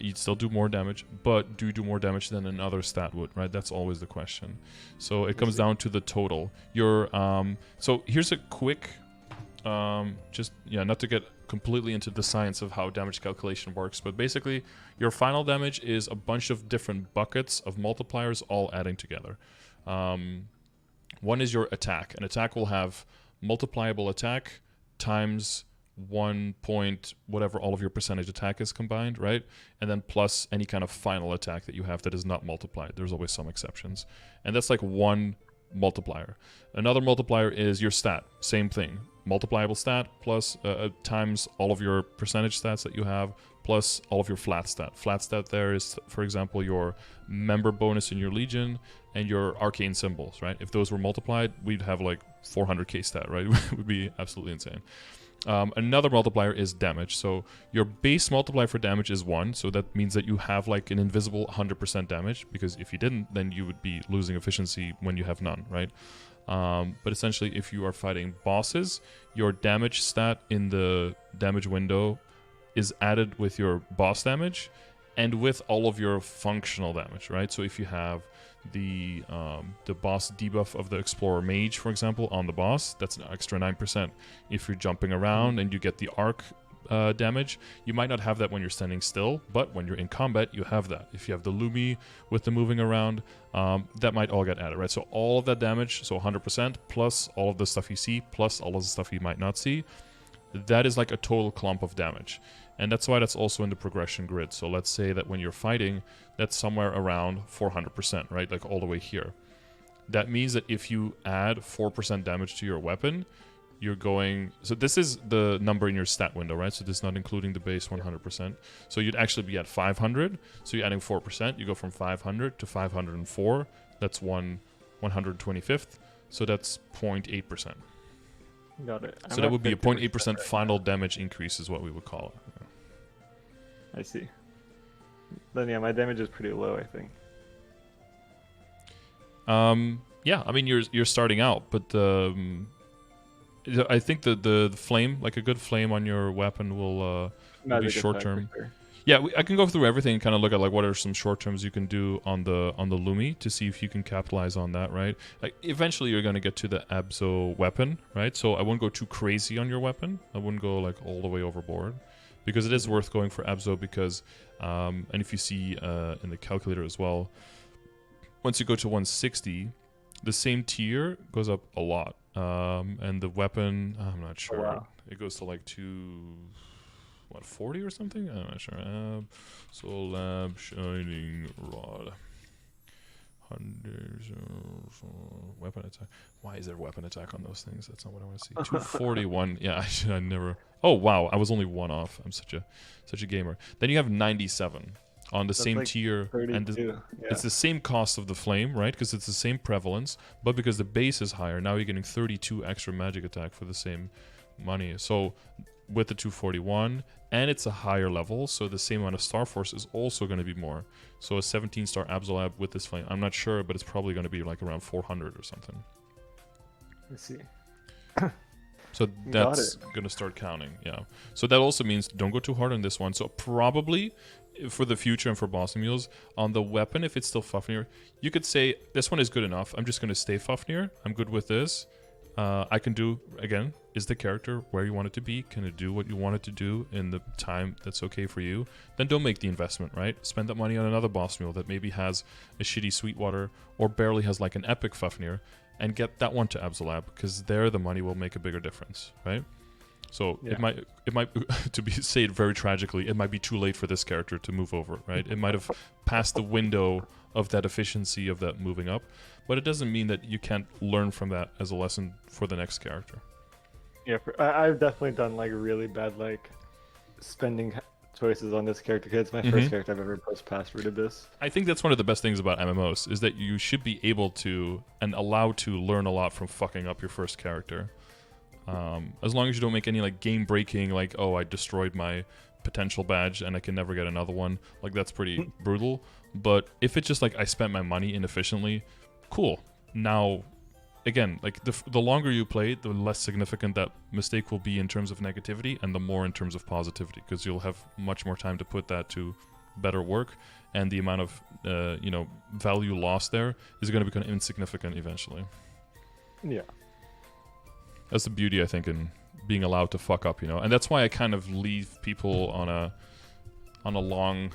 You'd still do more damage, but do you do more damage than another stat would, right? That's always the question. So it comes down to the total. So here's a quick, not to get completely into the science of how damage calculation works, but basically your final damage is a bunch of different buckets of multipliers all adding together. One is your attack. An attack will have multipliable attack times 1 point whatever all of your percentage attack is combined, right? And then plus any kind of final attack that you have that is not multiplied. There's always some exceptions. And that's like one multiplier. Another multiplier is your stat. Same thing. Multipliable stat plus times all of your percentage stats that you have plus all of your flat stat. Flat stat there is, for example, your member bonus in your legion and your arcane symbols, right? If those were multiplied, we'd have like 400k stat, right? It would be absolutely insane. Another multiplier is damage. So your base multiplier for damage is 1, so that means that you have like an invisible 100% damage, because if you didn't, then you would be losing efficiency when you have none, right? But essentially, if you are fighting bosses, your damage stat in the damage window is added with your boss damage and with all of your functional damage, right? So if you have the boss debuff of the Explorer Mage, for example, on the boss, that's an extra 9%. If you're jumping around and you get the arc damage, you might not have that when you're standing still, but when you're in combat, you have that. If you have the Lumi with the moving around, that might all get added, right? So all of that damage, so 100%, plus all of the stuff you see, plus all of the stuff you might not see, that is like a total clump of damage. And that's why that's also in the progression grid. So let's say that when you're fighting, that's somewhere around 400%, right? Like all the way here. That means that if you add 4% damage to your weapon, you're going... So this is the number in your stat window, right? So this is not including the base 100%. So you'd actually be at 500. So you're adding 4%. You go from 500 to 504. That's 1/125th. So that's 0.8%. Got it. So I'm that at would be a 50% 0.8% right final damage increase is what we would call it. now. I see. Then yeah, my damage is pretty low, I think. Yeah, I mean you're starting out, but I think the flame, like a good flame on your weapon, will be Magic short attack, term. for sure. Yeah, I can go through everything and kind of look at like what are some short terms you can do on the Lumi to see if you can capitalize on that, right? Like eventually you're gonna get to the Abso weapon, right? So I wouldn't go too crazy on your weapon. I wouldn't go like all the way overboard, because it is worth going for Abso because, and if you see in the calculator as well, once you go to 160, the same tier goes up a lot, and the weapon I'm not sure. Oh, wow. It goes to like 40 or something? I'm not sure. Soul Lab Shining Rod. 100 weapon attack. Why is there weapon attack on those things? That's not what I want to see. 241. Yeah, I never. Oh wow, I was only one off. I'm such a gamer. Then you have 97 on the That's same like tier, 32. and Yeah. it's the same cost of the flame, right? Because it's the same prevalence, but because the base is higher, now you're getting 32 extra magic attack for the same money. So with the 241, and it's a higher level, so the same amount of Star Force is also going to be more. So a 17-star Absolab with this flame, I'm not sure, but it's probably going to be like around 400 or something. Let's see. So that's going to start counting, yeah. So that also means don't go too hard on this one. So probably for the future and for boss mules, on the weapon, if it's still Fafnir, you could say, this one is good enough. I'm just going to stay Fafnir. I'm good with this. I can do, again, is the character where you want it to be? Can it do what you want it to do in the time that's okay for you? Then don't make the investment, right? Spend that money on another boss mule that maybe has a shitty Sweetwater or barely has like an epic Fafnir, and get that one to Absolab, because there the money will make a bigger difference, right? So Yeah. it might to be say it very tragically, it might be too late for this character to move over, right? It might have passed the window of that efficiency of that moving up, but it doesn't mean that you can't learn from that as a lesson for the next character. Yeah, I've definitely done like really bad like spending choices on this character because it's my first character I've ever pushed past Root Abyss. I think that's one of the best things about MMOs is that you should be able to and allowed to learn a lot from fucking up your first character. As long as you don't make any like game breaking, like, oh, I destroyed my potential badge and I can never get another one, like that's pretty brutal. But if it's just like I spent my money inefficiently, cool. Now, again, like the longer you play, the less significant that mistake will be in terms of negativity and the more in terms of positivity, because you'll have much more time to put that to better work, and the amount of value lost there is going to become insignificant eventually. Yeah. That's the beauty, I think, in being allowed to fuck up, and that's why I kind of leave people on a long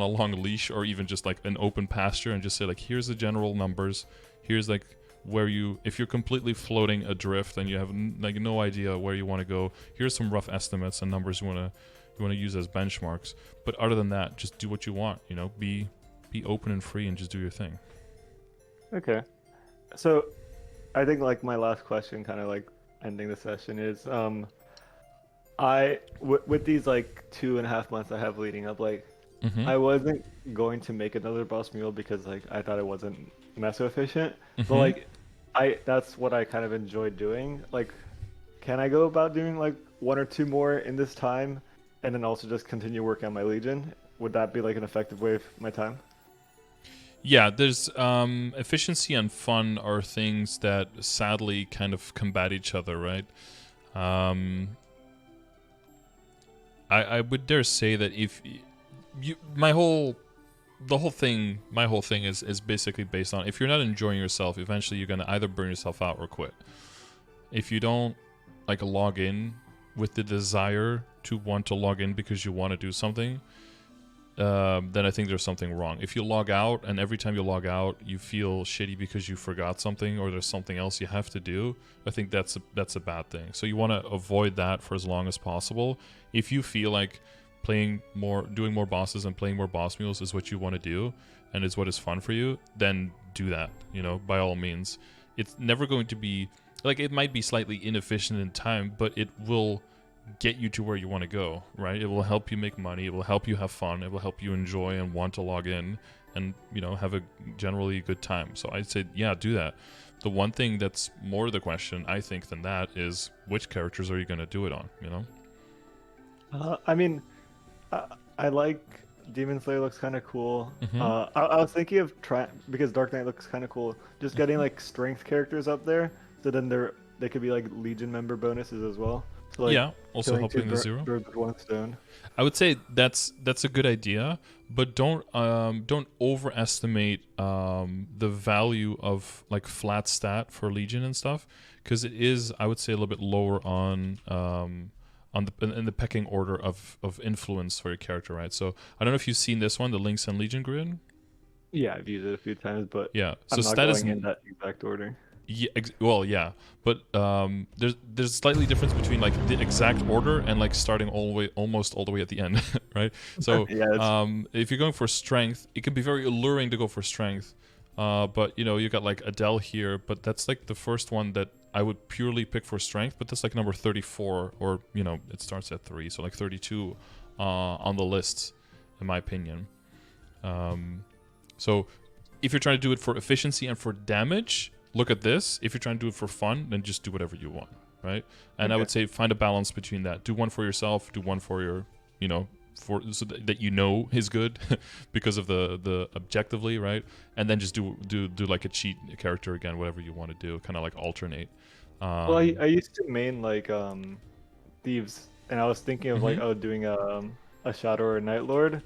leash, or even just like an open pasture, and just say like, here's the general numbers, here's like where if you're completely floating adrift and you have like no idea where you want to go, here's some rough estimates and numbers you want to use as benchmarks. But other than that, just do what you want, be open and free and just do your thing. Okay. So I think like my last question, kind of like ending the session, is with these like 2.5 months I have leading up, like I wasn't going to make another boss mule because like I thought it wasn't meso efficient, but like that's what I kind of enjoyed doing. Like, can I go about doing like 1 or 2 more in this time, and then also just continue working on my Legion? Would that be like an effective way of my time? Yeah, there's efficiency and fun are things that sadly kind of combat each other, right? I would dare say that if my whole thing is basically based on, if you're not enjoying yourself, eventually you're gonna either burn yourself out or quit. If you don't like log in with the desire to want to log in because you want to do something, then I think there's something wrong. If you log out and every time you log out you feel shitty because you forgot something or there's something else you have to do, I think that's a bad thing. So you want to avoid that for as long as possible. If you feel like doing more bosses and playing more boss mules is what you want to do and is what is fun for you, then do that, by all means. It's never going to be like, it might be slightly inefficient in time, but it will get you to where you want to go, right? It will help you make money. It will help you have fun. It will help you enjoy and want to log in and, you know, have a generally good time. So I'd say, yeah, do that. The one thing that's more the question, I think, than that is which characters are you going to do it on, you know? I mean, I like Demon Slayer looks kind of cool. Mm-hmm. I was thinking of because Dark Knight looks kind of cool. Just getting like strength characters up there, so then they could be like Legion member bonuses as well. So like Yeah, also killing helping two the zero. birds with one stone. I would say that's a good idea, but don't overestimate the value of like flat stat for Legion and stuff, because it is, I would say, a little bit lower on in the pecking order of influence for your character, right? So I don't know if you've seen this one, the Lynx and Legion grid. Yeah, I've used it a few times, but Yeah, so I'm not stat is going in that exact order. yeah, well, yeah, but there's slightly difference between like the exact order and like starting almost all the way at the end, right? So Yeah, if you're going for strength, it can be very alluring to go for strength, but you know you got like Adele here, but that's like the first one that I would purely pick for strength, but that's like number 34, or you know it starts at 3, so like 32 on the list, in my opinion. So if you're trying to do it for efficiency and for damage, look at this. If you're trying to do it for fun, then just do whatever you want, right? And I would say find a balance between that. Do one for yourself, do one for your, you know, for so that you know is good because of the objectively, right? And then just do like a cheat character again, whatever you want to do, kind of like alternate. well, I used to main like thieves, and I was thinking of like doing a Shadow or a Night Lord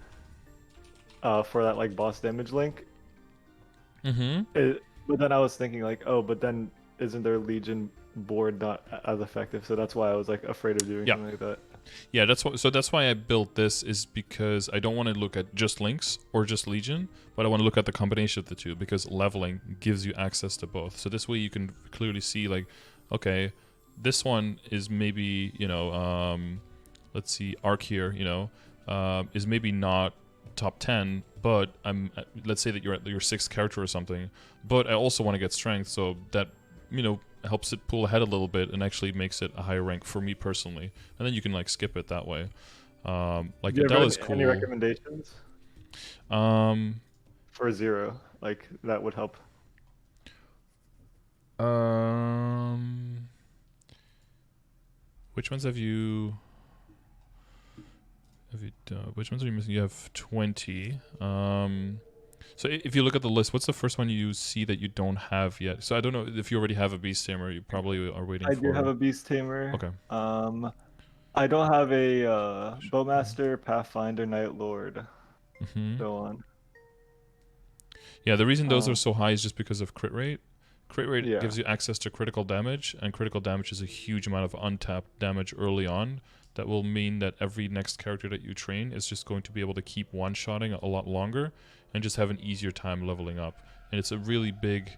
for that like boss damage link. But then I was thinking like, oh, but then isn't their Legion board not as effective? So that's why I was like afraid of doing something like that. Yeah, that's why I built this, is because I don't want to look at just Lynx or just Legion, but I want to look at the combination of the two, because leveling gives you access to both. So this way you can clearly see like, okay, this one is maybe, you know, let's see, Arc here, you know, is maybe not top 10, but let's say that you're at your 6th character or something, but I also want to get strength, so that, you know, helps it pull ahead a little bit and actually makes it a higher rank for me personally, and then you can like skip it that way. Like Adele is cool. Any recommendations for zero, like that would help? Which ones have you which ones are you missing? You have 20. So if you look at the list, what's the first one you see that you don't have yet? So I don't know if you already have a Beast Tamer. You probably are waiting for... I do have a Beast Tamer. Okay. I don't have a Bowmaster, Pathfinder, Night Lord. So on. Yeah, the reason those are so high is just because of crit rate. Crit rate Yeah. gives you access to critical damage, and critical damage is a huge amount of untapped damage early on. That will mean that every next character that you train is just going to be able to keep one-shotting a lot longer and just have an easier time leveling up. And it's a really big...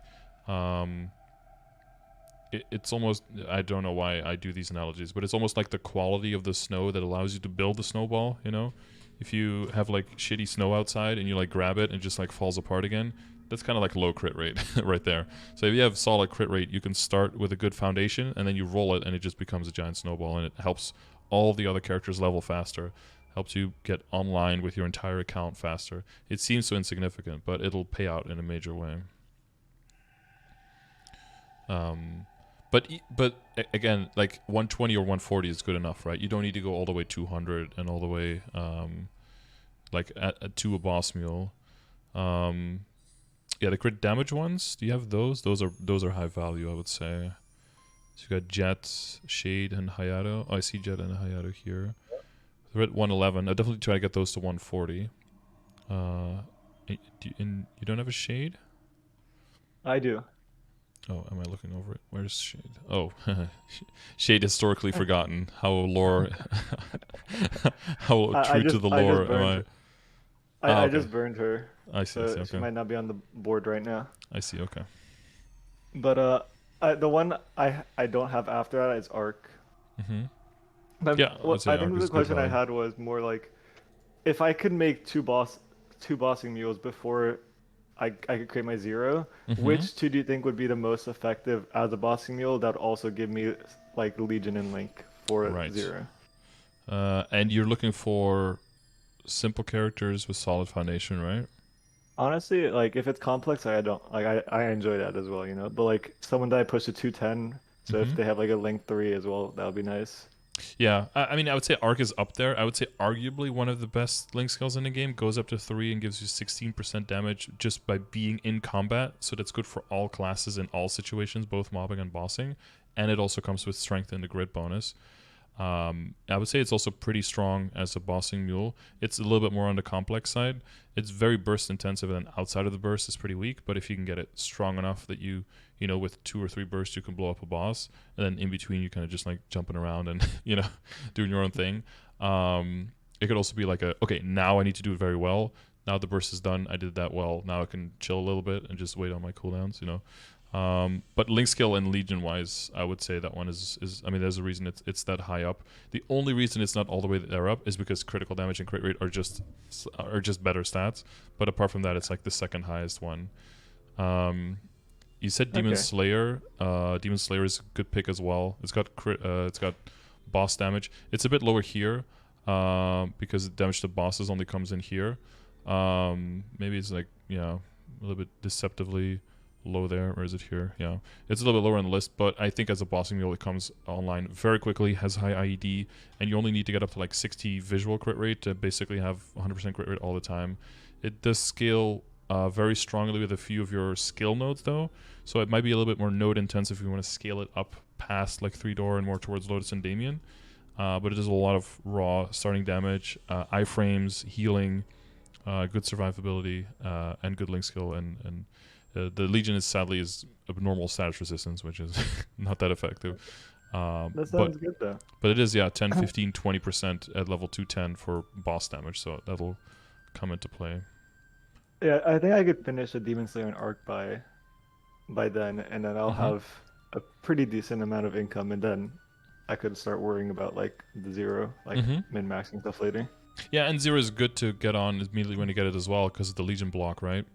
it's almost... I don't know why I do these analogies, but it's almost like the quality of the snow that allows you to build the snowball, you know? If you have like shitty snow outside and you like grab it and it just like falls apart again, that's kind of like low crit rate right there. So if you have solid crit rate, you can start with a good foundation and then you roll it and it just becomes a giant snowball, and it helps all the other characters level faster, helps you get online with your entire account faster. It seems so insignificant, but it'll pay out in a major way. But again, like 120 or 140 is good enough, right? You don't need to go all the way 200 and all the way like to a boss mule. Yeah, the crit damage ones. Do you have those? Those are high value, I would say. So you got Jet, Shade, and Hayato. Oh, I see Jet and Hayato here. They're at 111. I'll definitely try to get those to 140. You don't have a Shade? I do. Oh, am I looking over it? Where's Shade? Oh, Shade historically forgotten. How lore, how true to the lore am I? I just burned her. I see. So okay. she might not be on the board right now. I see. Okay. But the one I don't have after that is Arc. But Yeah, I think the question I had was more like, if I could make two bossing mules before I could create my zero, which two do you think would be the most effective as a bossing mule that would also give me like Legion and Link for zero? And you're looking for simple characters with solid foundation, right? Honestly, like if it's complex, I don't like I enjoy that as well, you know. But like someone that I push to 210, so if Mm-hmm. they have like a link 3 as well, that would be nice. Yeah, I mean, I would say Arc is up there. I would say arguably one of the best link skills in the game. Goes up to 3 and gives you 16% damage just by being in combat. So that's good for all classes in all situations, both mobbing and bossing. And it also comes with strength and the grit bonus. I would say it's also pretty strong as a bossing mule. It's a little bit more on the complex side. It's very burst intensive, and outside of the burst is pretty weak. But if you can get it strong enough that you know, with 2 or 3 bursts, you can blow up a boss, and then in between, you kind of just like jumping around and doing your own thing. It could also be like okay, now I need to do it very well. Now the burst is done. I did that well. Now I can chill a little bit and just wait on my cooldowns. But link skill and legion wise, I would say that one is I mean, there's a reason it's that high up. The only reason it's not all the way there up is because critical damage and crit rate are just better stats. But apart from that, it's like the second highest one. You said Demon Okay. Slayer. Demon Slayer is a good pick as well. It's got it's got boss damage. It's a bit lower here because the damage to bosses only comes in here. Maybe it's like a little bit deceptively low there, or is it here? Yeah, it's a little bit lower on the list, but I think as a bossing mule, it comes online very quickly, has high IED, and you only need to get up to like 60 visual crit rate to basically have 100% crit rate all the time. It does scale very strongly with a few of your skill nodes though, so it might be a little bit more node intensive if you want to scale it up past like 3 door and more towards Lotus and Damien. But it does a lot of raw starting damage, iframes, healing, good survivability, and good link skill, and the Legion is sadly abnormal status resistance, which is not that effective. That sounds good though. But it is 10, 15, 20% at level 210 for boss damage, so that'll come into play. Yeah, I think I could finish a Demon Slayer and Arc by then, and then I'll have a pretty decent amount of income, and then I could start worrying about like the zero, like min-maxing stuff later. Yeah, and zero is good to get on immediately when you get it as well, because of the Legion block, right?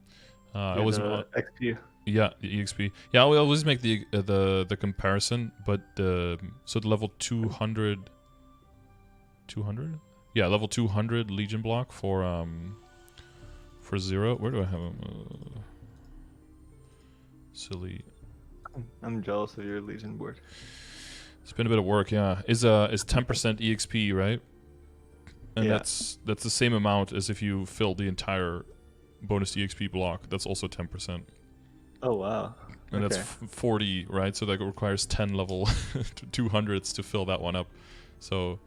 I always XP. Yeah, the EXP. Yeah, we always make the comparison, but so the level 200, yeah, level 200 Legion block for zero. Where do I have him? Silly. I'm jealous of your Legion board. It's been a bit of work. Yeah, is 10% EXP, right? And Yeah. that's the same amount as if you fill the entire bonus EXP block. That's also 10%. Oh wow. And Okay. that's 40, right? So that requires 10 level 200s to fill that one up. So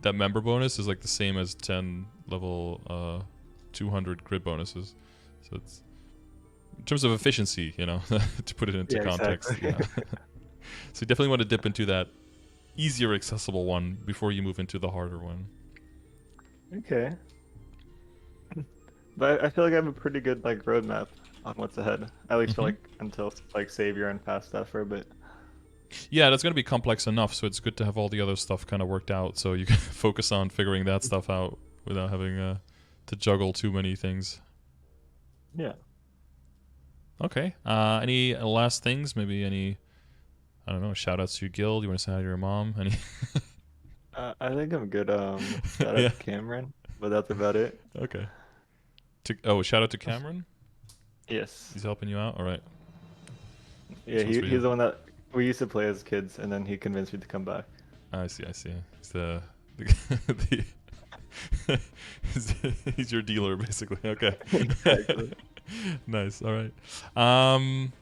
that member bonus is like the same as 10 level 200 grid bonuses. So it's in terms of efficiency, to put it into context. Exactly. Yeah. So you definitely want to dip into that easier accessible one before you move into the harder one. Okay. But I feel like I have a pretty good like roadmap on what's ahead. At least for like until like Savior and past stuff for a bit. Yeah, that's going to be complex enough, so it's good to have all the other stuff kind of worked out so you can focus on figuring that stuff out without having to juggle too many things. Yeah. Okay. Any last things? Maybe any, I don't know, shout outs to your guild? You want to say hi to your mom? Any? I think I'm good. Shout out to Cameron, but that's about it. Okay. Shout out to Cameron? Yes. He's helping you out? All right. Yeah, he's the one that we used to play as kids, and then he convinced me to come back. I see. He's the he's your dealer, basically. Okay. Exactly. Nice. All right.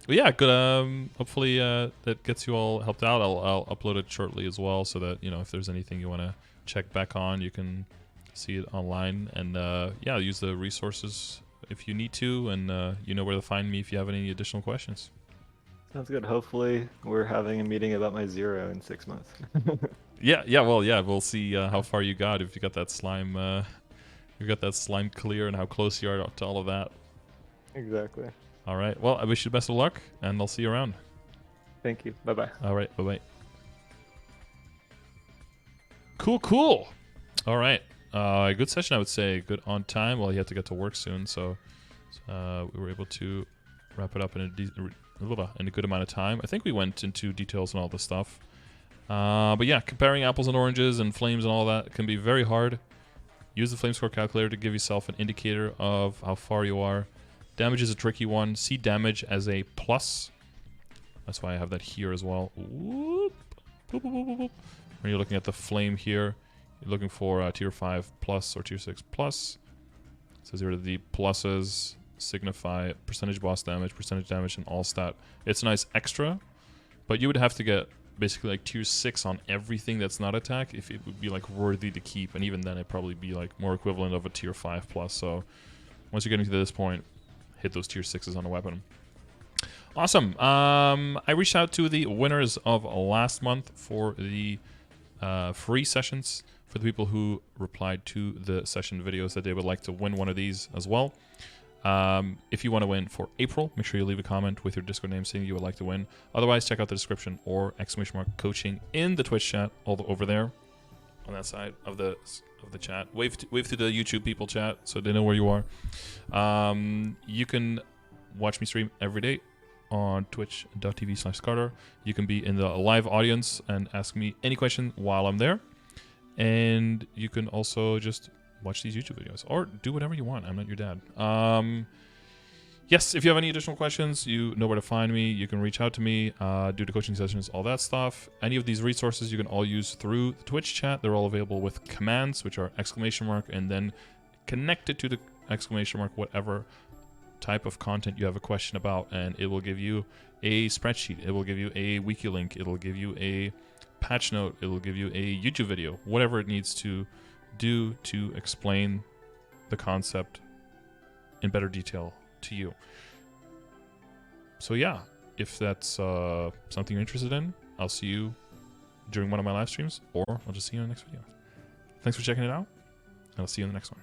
Yeah. Good. Hopefully, that gets you all helped out. I'll upload it shortly as well, so that if there's anything you want to check back on, you can see it online. And yeah, use the resources if you need to, and you know where to find me if you have any additional questions. Sounds good. Hopefully, we're having a meeting about my zero in 6 months. Yeah. We'll see how far you got, if you got that slime. You got that slime clear, and how close you are to all of that. Exactly. All right. Well, I wish you the best of luck, and I'll see you around. Thank you. Bye-bye. All right. Bye-bye. Cool. All right. Good session, I would say. Good on time. Well, he had to get to work soon, so we were able to wrap it up in a good amount of time. I think we went into details on all the stuff. But yeah, comparing apples and oranges and flames and all that can be very hard. Use the flame score calculator to give yourself an indicator of how far you are. Damage is a tricky one. See damage as a plus. That's why I have that here as well. Whoop. Boop, boop, boop, boop, boop. When you're looking at the flame here, you're looking for tier 5 plus or tier 6 plus. So here are the pluses signify percentage boss damage, and all stat. It's a nice extra, but you would have to get basically like tier 6 on everything that's not attack if it would be like worthy to keep, and even then it'd probably be like more equivalent of a tier 5 plus. So once you're getting to this point, hit those tier 6s on a weapon. Awesome. I reached out to the winners of last month for the free sessions, for the people who replied to the session videos that they would like to win one of these as well. If you want to win for April, make sure you leave a comment with your Discord name saying you would like to win. Otherwise, check out the description or !coaching in the Twitch chat all over there on that side of the chat. Wave to the YouTube people chat so they know where you are. You can watch me stream every day on twitch.tv/Scardor. You can be in the live audience and ask me any question while I'm there. And you can also just watch these YouTube videos or do whatever you want. I'm not your dad. Yes, if you have any additional questions, you know where to find me. You can reach out to me, do the coaching sessions, all that stuff. Any of these resources you can all use through the Twitch chat. They're all available with commands, which are ! and then connected to the ! whatever type of content you have a question about, and it will give you a spreadsheet. It will give you a wiki link. It will give you a patch note. It will give you a YouTube video, whatever it needs to do to explain the concept in better detail to you. So yeah, if that's something you're interested in, I'll see you during one of my live streams, or I'll just see you in the next video. Thanks for checking it out, and I'll see you in the next one.